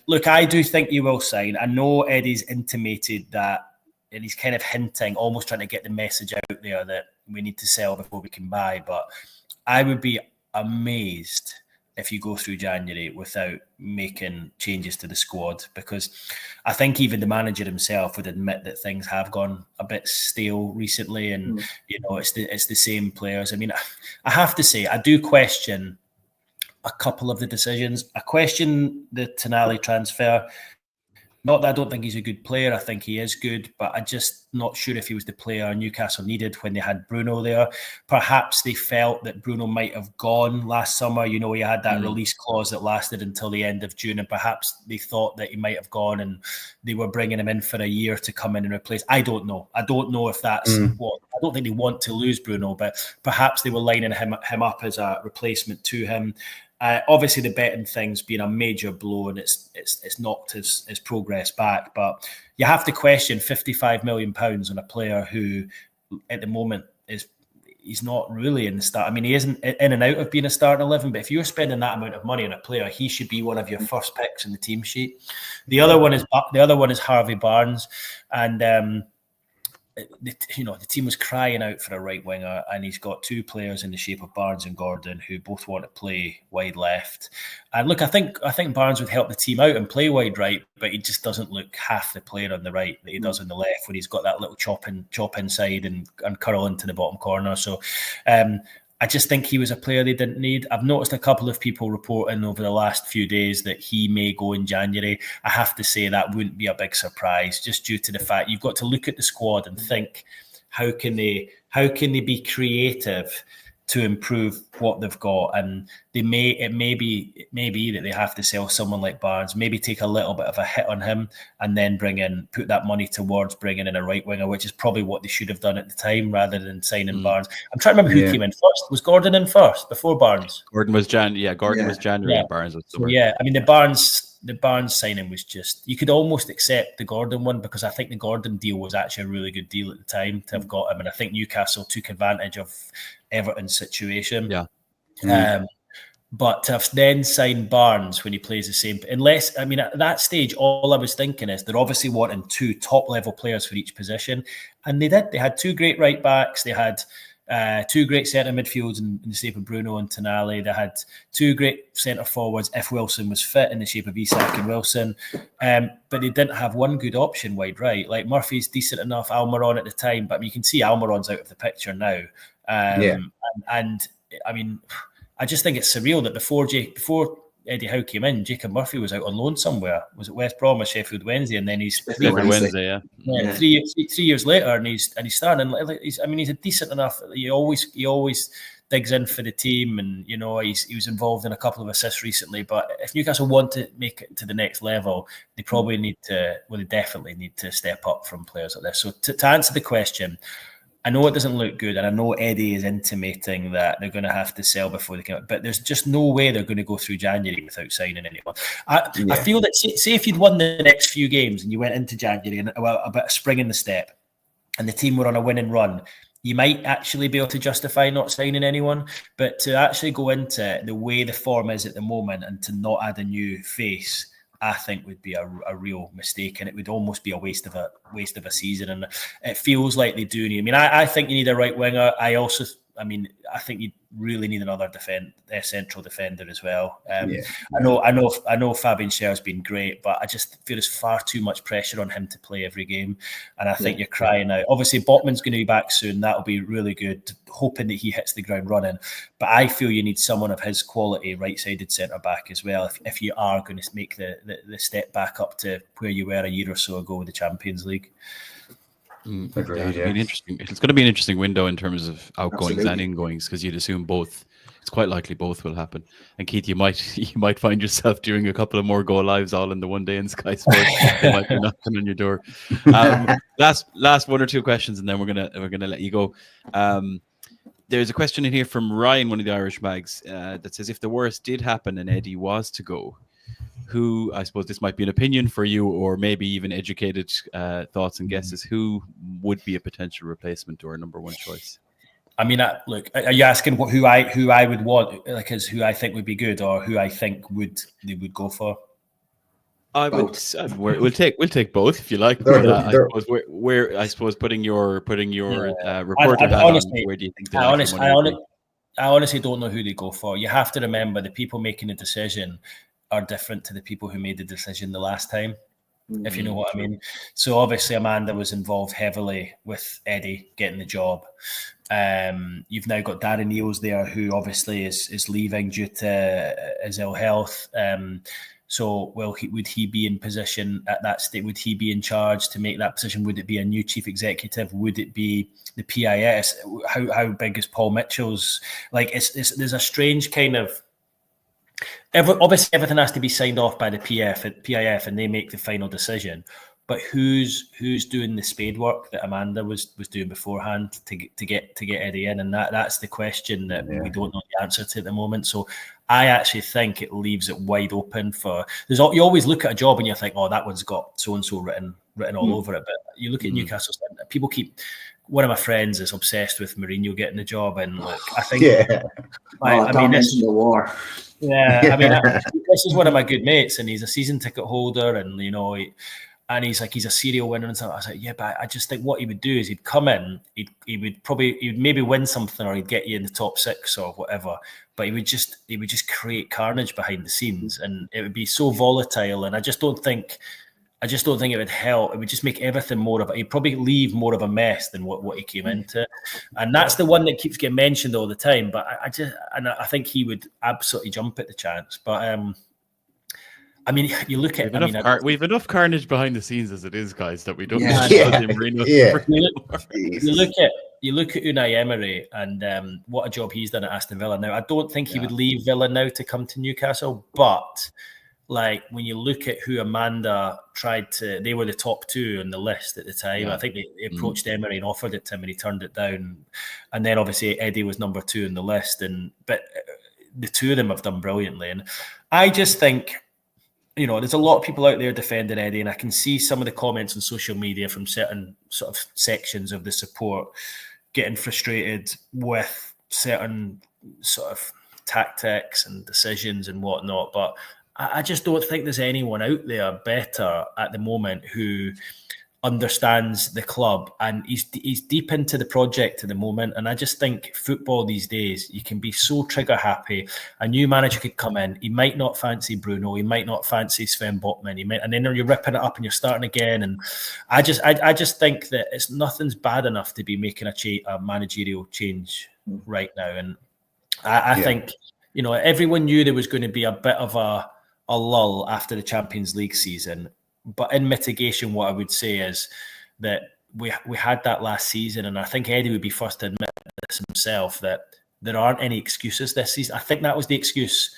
Look, I do think you will sign. I know Eddie's intimated that. And he's kind of hinting, almost trying to get the message out there that we need to sell before we can buy. But I would be amazed if you go through January without making changes to the squad, because I think even the manager himself would admit that things have gone a bit stale recently, and you know, it's the same players. I mean, I have to say, I do question a couple of the decisions. I question the Tonali transfer, Not that I don't think he's a good player. I think he is good, but I'm just not sure if he was the player Newcastle needed when they had Bruno there. Perhaps they felt that Bruno might have gone last summer. You know, he had that release clause that lasted until the end of June, and perhaps they thought that he might have gone and they were bringing him in for a year to come in and replace. I don't know. I don't know if that's what... I don't think they want to lose Bruno, but perhaps they were lining him up as a replacement to him. Obviously, the betting thing's been a major blow, and it's knocked his progress back. But you have to question £55 million on a player who, at the moment, he's not really in the start. I mean, he isn't in and out of being a starting 11. But if you're spending that amount of money on a player, he should be one of your first picks in the team sheet. The other one is Harvey Barnes, and the team was crying out for a right winger, and he's got two players in the shape of Barnes and Gordon who both want to play wide left. And look, I think Barnes would help the team out and play wide right, but he just doesn't look half the player on the right that he does on the left when he's got that little chop inside and curl into the bottom corner. So I just think he was a player they didn't need. I've noticed a couple of people reporting over the last few days that he may go in January. I have to say that wouldn't be a big surprise, just due to the fact you've got to look at the squad and think, how can they be creative to improve what they've got? And it may be that they have to sell someone like Barnes, maybe take a little bit of a hit on him, and then put that money towards bringing in a right winger, which is probably what they should have done at the time rather than signing Barnes. I'm trying to remember who came in first. Was Gordon in first before Barnes? Gordon was January. And Barnes was summer. Yeah, I mean the Barnes signing was just, you could almost accept the Gordon one, because I think the Gordon deal was actually a really good deal at the time to have got him, and I think Newcastle took advantage of Everton's situation. But to have then signed Barnes when he plays the same, unless, I mean, at that stage, all I was thinking is they're obviously wanting two top level players for each position, and they did. They had two great right backs. They had two great centre midfields in the shape of Bruno and Tonali. They had two great centre forwards if Wilson was fit, in the shape of Isak and Wilson. But they didn't have one good option wide right. Like, Murphy's decent enough, Almiron at the time, but you can see Almiron's out of the picture now. And I mean, I just think it's surreal that before Eddie Howe came in, Jacob Murphy was out on loan somewhere. Was it West Brom or Sheffield Wednesday? And then he's Wednesday, 3 years later, and he's starting. He's a decent enough. He always digs in for the team, and he was involved in a couple of assists recently. But if Newcastle want to make it to the next level, they probably they definitely need to step up from players like this. So to answer the question, I know it doesn't look good, and I know Eddie is intimating that they're going to have to sell before they come out, but there's just no way they're going to go through January without signing anyone. I feel that, say if you'd won the next few games and you went into January and a bit of spring in the step, and the team were on a winning run, you might actually be able to justify not signing anyone. But to actually go into the way the form is at the moment and to not add a new face, I think would be a real mistake, and it would almost be a waste of a season. And it feels like they do need. I mean, I think you need a right winger. I think you really need another central defender as well. I know Fabian Schär's been great, but I just feel there's far too much pressure on him to play every game, and I think you're crying out. Obviously, Botman's going to be back soon. That'll be really good. Hoping that he hits the ground running, but I feel you need someone of his quality, right-sided centre back as well. If you are going to make the step back up to where you were a year or so ago with the Champions League. Interesting. It's going to be an interesting window in terms of outgoings and ingoings, because you'd assume both. It's quite likely both will happen. And Keith, you might find yourself doing a couple of more go lives all in the one day in Sky Sports. They might be knocking on your door. Last one or two questions, and then we're gonna let you go. There's a question in here from Ryan, one of the Irish mags, that says, if the worst did happen and Eddie was to go, who, I suppose this might be an opinion for you, or maybe even educated thoughts and guesses, who would be a potential replacement or a number one choice? I mean, look, are you asking who I would want, like, as who I think would be good, or who I think they would go for? We'll take both if you like. I suppose putting your reporter hat on, where do you think I honestly don't know who they go for. You have to remember the people making the decision are different to the people who made the decision the last time, if you know what I mean. So obviously Amanda was involved heavily with Eddie getting the job. You've now got Darren Eales there, who obviously is leaving due to his ill health. So, would he be in position at that state? Would he be in charge to make that position? Would it be a new chief executive? Would it be the PIS? How big is Paul Mitchell's? Like, there's a strange kind of. Obviously, everything has to be signed off by the PIF, and they make the final decision. But who's doing the spade work that Amanda was doing beforehand to get Eddie in? And that's the question that we don't know the answer to at the moment. So I actually think it leaves it wide open for. You always look at a job and you think, oh, that one's got so and so written all over it. But you look at Newcastle, people keep. One of my friends is obsessed with Mourinho getting the job, and like I think, mention the war. Yeah, I mean, this is one of my good mates, and he's a season ticket holder, and and he's like, he's a serial winner and stuff. I was like, yeah, but I just think what he would do is he'd come in, he would maybe win something, or he'd get you in the top 6 or whatever. But he would just create carnage behind the scenes, and it would be so volatile. And I just don't think it would help. It would just make everything more of he'd probably leave more of a mess than what he came into. And that's the one that keeps getting mentioned all the time. But I think he would absolutely jump at the chance. But I mean, you look at we've enough carnage behind the scenes as it is, guys, that we don't You look at Unai Emery and what a job he's done at Aston Villa. Now, I don't think he would leave Villa now to come to Newcastle, but like when you look at who Amanda they were the top 2 on the list at the time. Yeah. I think they approached Emery and offered it to him, and he turned it down. And then obviously Eddie was number 2 on the list, but the two of them have done brilliantly. And I just think, there's a lot of people out there defending Eddie, and I can see some of the comments on social media from certain sort of sections of the support getting frustrated with certain sort of tactics and decisions and whatnot. But I just don't think there's anyone out there better at the moment who understands the club, and he's deep into the project at the moment. And I just think football these days, you can be so trigger happy. A new manager could come in, he might not fancy Bruno, he might not fancy Sven Botman, and then you're ripping it up and you're starting again. And I just think that nothing's bad enough to be making a managerial change right now. And I think everyone knew there was going to be a bit of a lull after the Champions League season. But in mitigation, what I would say is that we had that last season, and I think Eddie would be first to admit this himself, that there aren't any excuses this season. I think that was the excuse,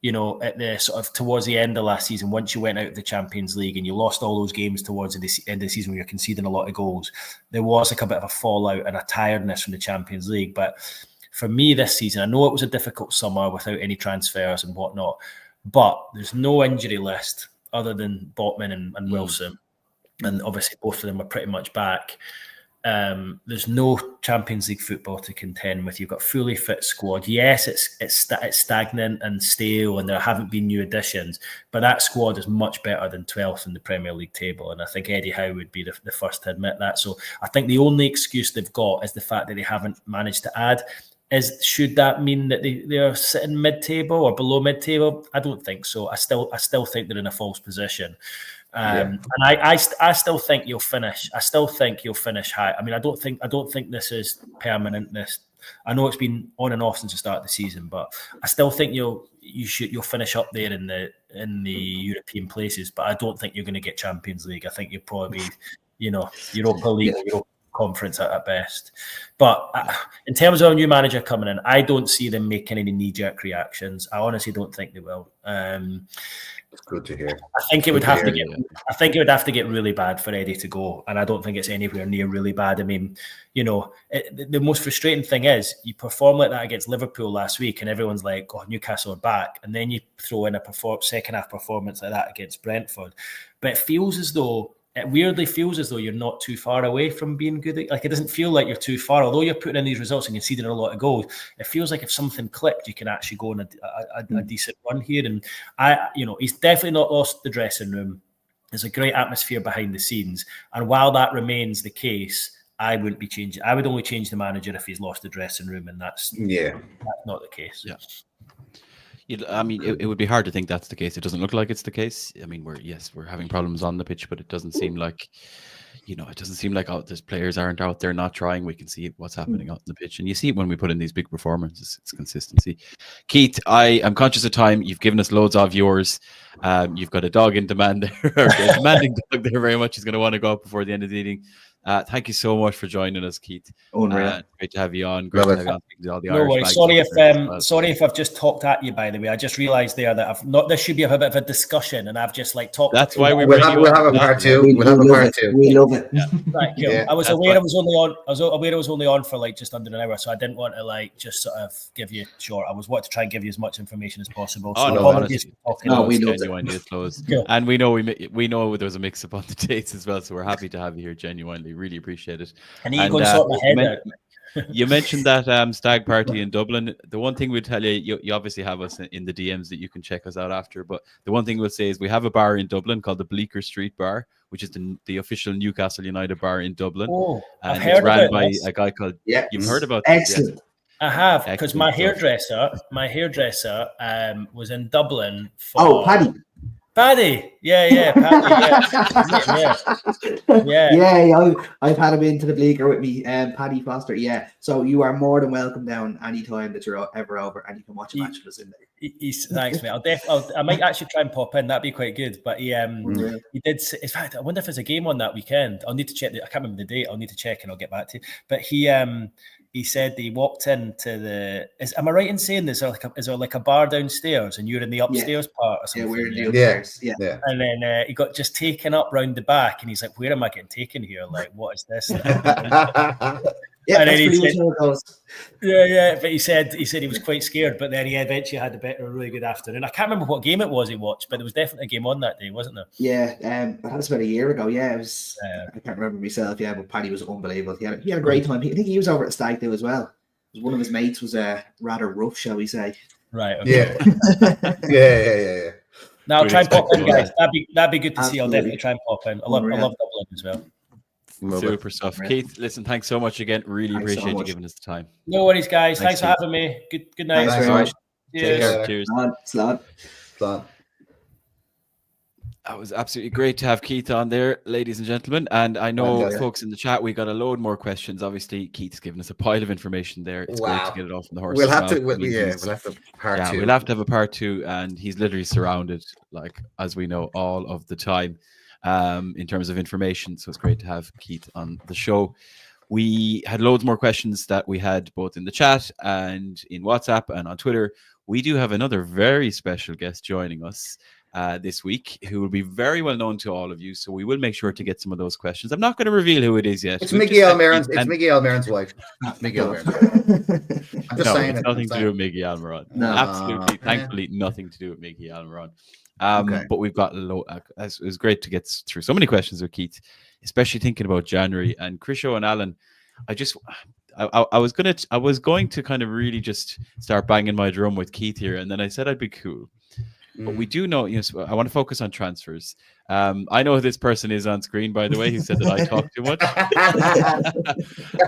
at the sort of towards the end of last season, once you went out of the Champions League and you lost all those games towards the end of the season where you're conceding a lot of goals. There was like a bit of a fallout and a tiredness from the Champions League. But for me this season, I know it was a difficult summer without any transfers and whatnot, but there's no injury list other than Botman and Wilson. And obviously both of them are pretty much back. There's no Champions League football to contend with. You've got a fully fit squad. Yes, it's stagnant and stale, and there haven't been new additions, but that squad is much better than 12th in the Premier League table. And I think Eddie Howe would be the first to admit that. So I think the only excuse they've got is the fact that they haven't managed to add. Should that mean that they are sitting mid-table or below mid-table? I don't think so. I still think they're in a false position. And I still think you'll finish. I still think you'll finish high. I mean, I don't think this is permanent. I know it's been on and off since the start of the season, but I still think you'll finish up there in the European places. But I don't think you're going to get Champions League. I think you'll probably be, Europa League or Europa Conference at best. But in terms of a new manager coming in, I don't see them making any knee-jerk reactions. I honestly don't think they will. It's good to hear. I think it would have to get really bad for Eddie to go, and I don't think it's anywhere near really bad. I mean, the most frustrating thing is you perform like that against Liverpool last week, and everyone's like, "Oh, Newcastle are back," and then you throw in a second half performance like that against Brentford. But it weirdly feels as though you're not too far away from being good. Like, it doesn't feel like you're too far. Although you're putting in these results and conceding a lot of goals, it feels like if something clicked, you can actually go on a decent run here. And he's definitely not lost the dressing room. There's a great atmosphere behind the scenes. And while that remains the case, I wouldn't be changing. I would only change the manager if he's lost the dressing room, and that's not the case. Yeah. I mean, it would be hard to think that's the case. It doesn't look like it's the case. I mean, we're having problems on the pitch, but it doesn't seem like, it doesn't seem like there's players aren't out there not trying. We can see what's happening out on the pitch, and you see it when we put in these big performances. It's consistency. Keith, I am conscious of time. You've given us loads of yours. You've got a dog in demand there, or a demanding dog there very much. He's going to want to go up before the end of the evening. Thank you so much for joining us, Keith. Great to have you on. Great to have you on. All the No Irish worries. flags Sorry if I've just talked at you. By the way, I just realised there that I've not. This should be a bit of a discussion, and I've just talked. That's why we'll have a part two. We'll have a part two. We love it. Yeah. Right, cool. Yeah, I was aware I was only on. I was aware I was only on for just under an hour, so I didn't want to just sort of give you short. I was wanting to try and give you as much information as possible. So apologies for talking. No, we love it. Yeah. And we know there was a mix up on the dates as well, so we're happy to have you here. Genuinely, really appreciate it. I need to go and sort my head out. You mentioned that stag party in Dublin. The one thing we'd tell you, you obviously have us in the DMs that you can check us out after. But the one thing we'll say is we have a bar in Dublin called the Bleecker Street Bar, which is the official Newcastle United bar in Dublin. Oh, and it's ran by a guy called. Yeah, you've heard about this? Excellent. I have, because my hairdresser was in Dublin for. Oh, Paddy. Paddy, yeah, I've had him into the Bleecker with me, Paddy Foster. Yeah, so you are more than welcome down anytime that you're ever over, and you can watch a match with us in there. Thanks, mate. I might actually try and pop in. That'd be quite good. But he did. In fact, I wonder if there's a game on that weekend. I'll need to check. I can't remember the date. I'll need to check, and I'll get back to you. But he said he walked into the. Am I right in saying is there like a bar downstairs and you're in the upstairs part or something? Yeah, we're in the upstairs. Yeah. And then he got just taken up round the back, and he's like, "Where am I getting taken here? Like, what is this?" Yeah, and then he said, but he said he was quite scared, but then he eventually had a really good afternoon. I can't remember what game it was he watched, but there was definitely a game on that day, wasn't there? Yeah, that was about a year ago. Yeah, it was. I can't remember myself. Yeah, but Paddy was unbelievable. He had a great time. I think he was over at Stag do as well. One of his mates was rather rough, shall we say? Right. Okay. Yeah. Now try and pop in, guys. That'd be good to see. I'll definitely try and pop in. I love Dublin as well. Super stuff. Keith, listen, thanks so much again. Really appreciate you giving us the time. No worries, guys. Thanks for having me. Good night. Thanks very much. Cheers. Slán. That was absolutely great to have Keith on there, ladies and gentlemen. And I know, folks in the chat, we got a load more questions. Obviously, Keith's given us a pile of information there. It's great to get it off from the horse. We'll have to part two. We'll have to have a part two, and he's literally surrounded, as we know, all of the time. In terms of information, so it's great to have Keith on the show. We had loads more questions that we had both in the chat and in WhatsApp and on Twitter. We do have another very special guest joining us this week who will be very well known to all of you, so we will make sure to get some of those questions. I'm not going to reveal who it is yet. It's Miguel Almiron's. It's Miguel Almiron's wife. Miguel Almiron. I'm just saying it's nothing to do with Miguel Almiron. No, absolutely, thankfully, nothing to do with Miguel Almiron. But we've got it was great to get through so many questions with Keith, especially thinking about January and Krisho and Alan. I was going to kind of really just start banging my drum with Keith here, and then I said I'd be cool. But we do know, I want to focus on transfers. I know who this person is on screen, by the way, who said that I talk too much.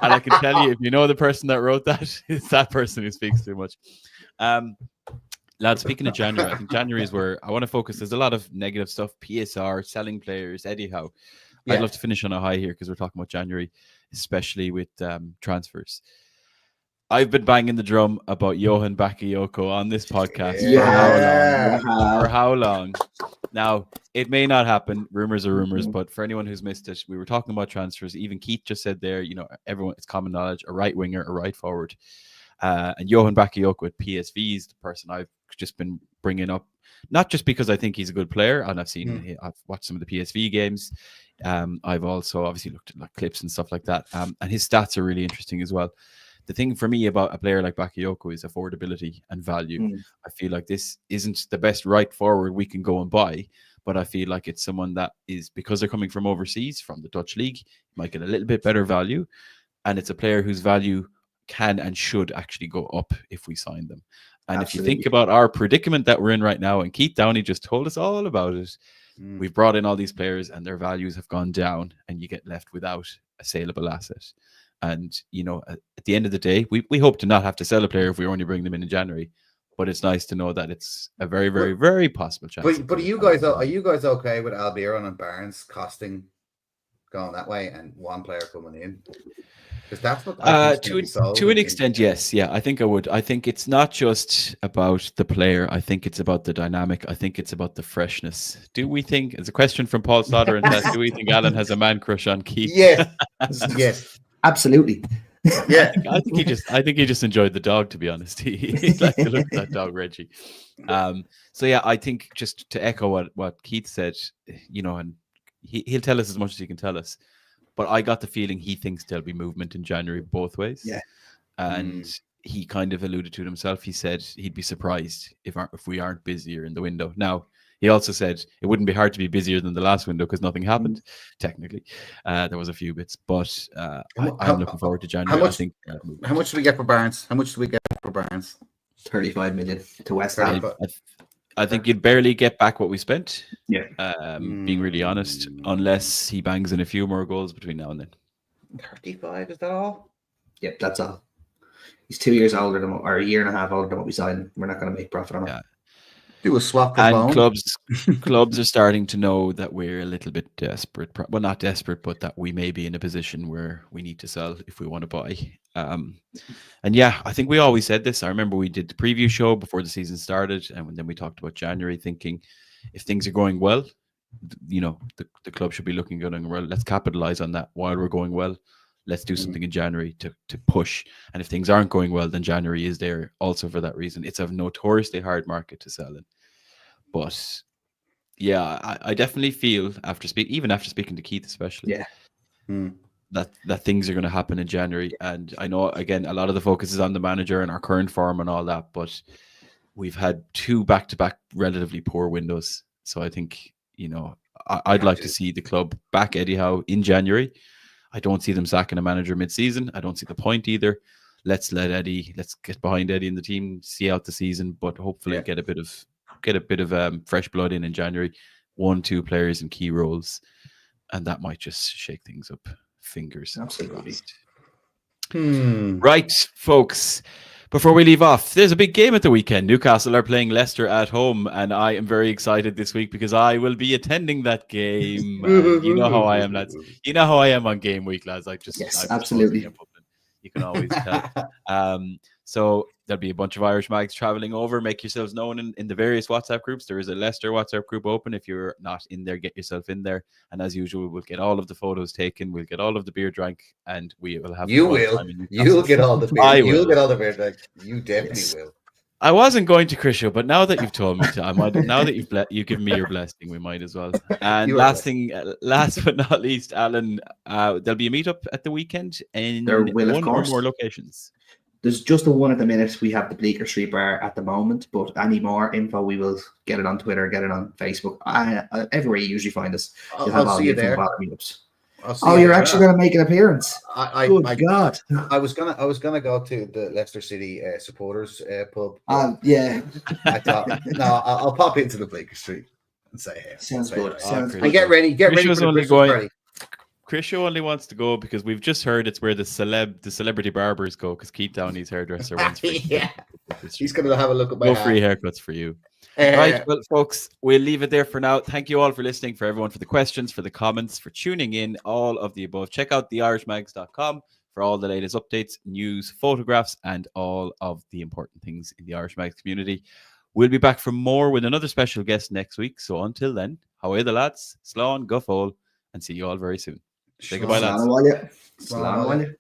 And I can tell you, if you know the person that wrote that, it's that person who speaks too much. Lads, speaking of January, I think January is where I want to focus. There's a lot of negative stuff, PSR, selling players, Eddie Howe. I'd love to finish on a high here because we're talking about January, especially with transfers. I've been banging the drum about Johan Bakayoko on this podcast for how long? Now, it may not happen. Rumors are rumors, but for anyone who's missed it, we were talking about transfers. Even Keith just said there, everyone, it's common knowledge, a right winger, a right forward. And Johan Bakayoko at PSV is the person I've just been bringing up, not just because I think he's a good player, and I've watched some of the PSV games. I've also obviously looked at clips and stuff like that, and his stats are really interesting as well. The thing for me about a player like Bakayoko is affordability and value. I feel like this isn't the best right forward we can go and buy, but I feel like it's someone that is, because they're coming from overseas, from the Dutch league, might get a little bit better value, and it's a player whose value can and should actually go up if we sign them. And if you think about our predicament that we're in right now, and Keith Downey just told us all about it, we've brought in all these players and their values have gone down, and you get left without a saleable asset. And, at the end of the day, we hope to not have to sell a player if we only bring them in January. but it's nice to know that it's a very, very, very possible chance. But are you guys okay with Albiron and Barnes costing going that way and one player coming in? Because that's what to an extent, yes. Yeah, I think I would. I think it's not just about the player. I think it's about the dynamic. I think it's about the freshness. Do we think, it's a question from Paul Slaughter and says, do we think Alan has a man crush on Keith? Yes. Yes. Absolutely. Yeah. I think he just enjoyed the dog, to be honest. He liked to look at that dog, Reggie. So yeah, I think just to echo what Keith said, you know, and he'll tell us as much as he can tell us. But I got the feeling he thinks there'll be movement in January both ways. Yeah. And he kind of alluded to it himself. He said he'd be surprised if we aren't busier in the window. Now, he also said it wouldn't be hard to be busier than the last window because nothing happened, technically. There was a few bits. But I'm looking forward to January. How much do we get for Barnes? 35 million to West Ham. I think you'd barely get back what we spent. Yeah. Being really honest, unless he bangs in a few more goals between now and then. 35, is that all? Yep, that's all. He's 2 years older than, or a year and a half older than what we signed. We're not going to make profit on him. Yeah. Do a swap for and bone. clubs are starting to know that we're a little bit desperate. Well, not desperate, but that we may be in a position where we need to sell if we want to buy. And yeah, I think we always said this. I remember we did the preview show before the season started, and then we talked about January, thinking if things are going well, you know, the club should be looking good and well. Let's capitalize on that while we're going well. Let's do something in January to push. And if things aren't going well, then January is there also for that reason. It's a notoriously hard market to sell in. But yeah, I definitely feel after speaking to Keith especially, that things are going to happen in January. And I know, again, a lot of the focus is on the manager and our current form and all that, but we've had 2 back-to-back relatively poor windows. So I think, you know, I'd like to see the club back Eddie Howe in January. I don't see them sacking a manager mid-season. I don't see the point either. Let's get behind Eddie and the team, see out the season, but hopefully get a bit of fresh blood in January. 1-2 players in key roles, and that might just shake things up. Fingers absolutely crossed. Right, folks. Before we leave off, there's a big game at the weekend. Newcastle are playing Leicester at home, and I am very excited this week because I will be attending that game. You know how I am, lads. You know how I am on game week, lads. Absolutely. You can always tell. So there'll be a bunch of Irish mags traveling over. Make yourselves known in the various WhatsApp groups. There is a Leicester WhatsApp group open. If you're not in there, get yourself in there. And as usual, we'll get all of the photos taken. We'll get all of the beer drank, and we will have. You'll get all the beer. You'll get all the beer drank. You definitely will. I wasn't going to, Chrisio, but now that you've told me to, I might. Now that you've given me your blessing, we might as well. And last but not least, Alan, there'll be a meetup at the weekend in one or more locations. There's just the one at the minute. We have the Bleecker Street Bar at the moment, but any more info, we will get it on Twitter, get it on Facebook. Everywhere you usually find us. I'll see you there. You're actually going to make an appearance. God! I was gonna go to the Leicester City supporters pub. Yeah. I thought I'll pop into the Bleecker Street and say hey. Sounds good. And get ready for the Christmas party. Chrisio only wants to go because we've just heard it's where the celebrity barbers go because Keith Downey's hairdresser wants free. Yeah, he's going to have a look at my free haircuts for you. Right, well, folks, we'll leave it there for now. Thank you all for listening, for everyone, for the questions, for the comments, for tuning in, all of the above. Check out theirishmags.com for all the latest updates, news, photographs, and all of the important things in the Irish Mags community. We'll be back for more with another special guest next week. So until then, how are the lads? Slán, Guffol, and see you all very soon. Say goodbye, lads. Slán.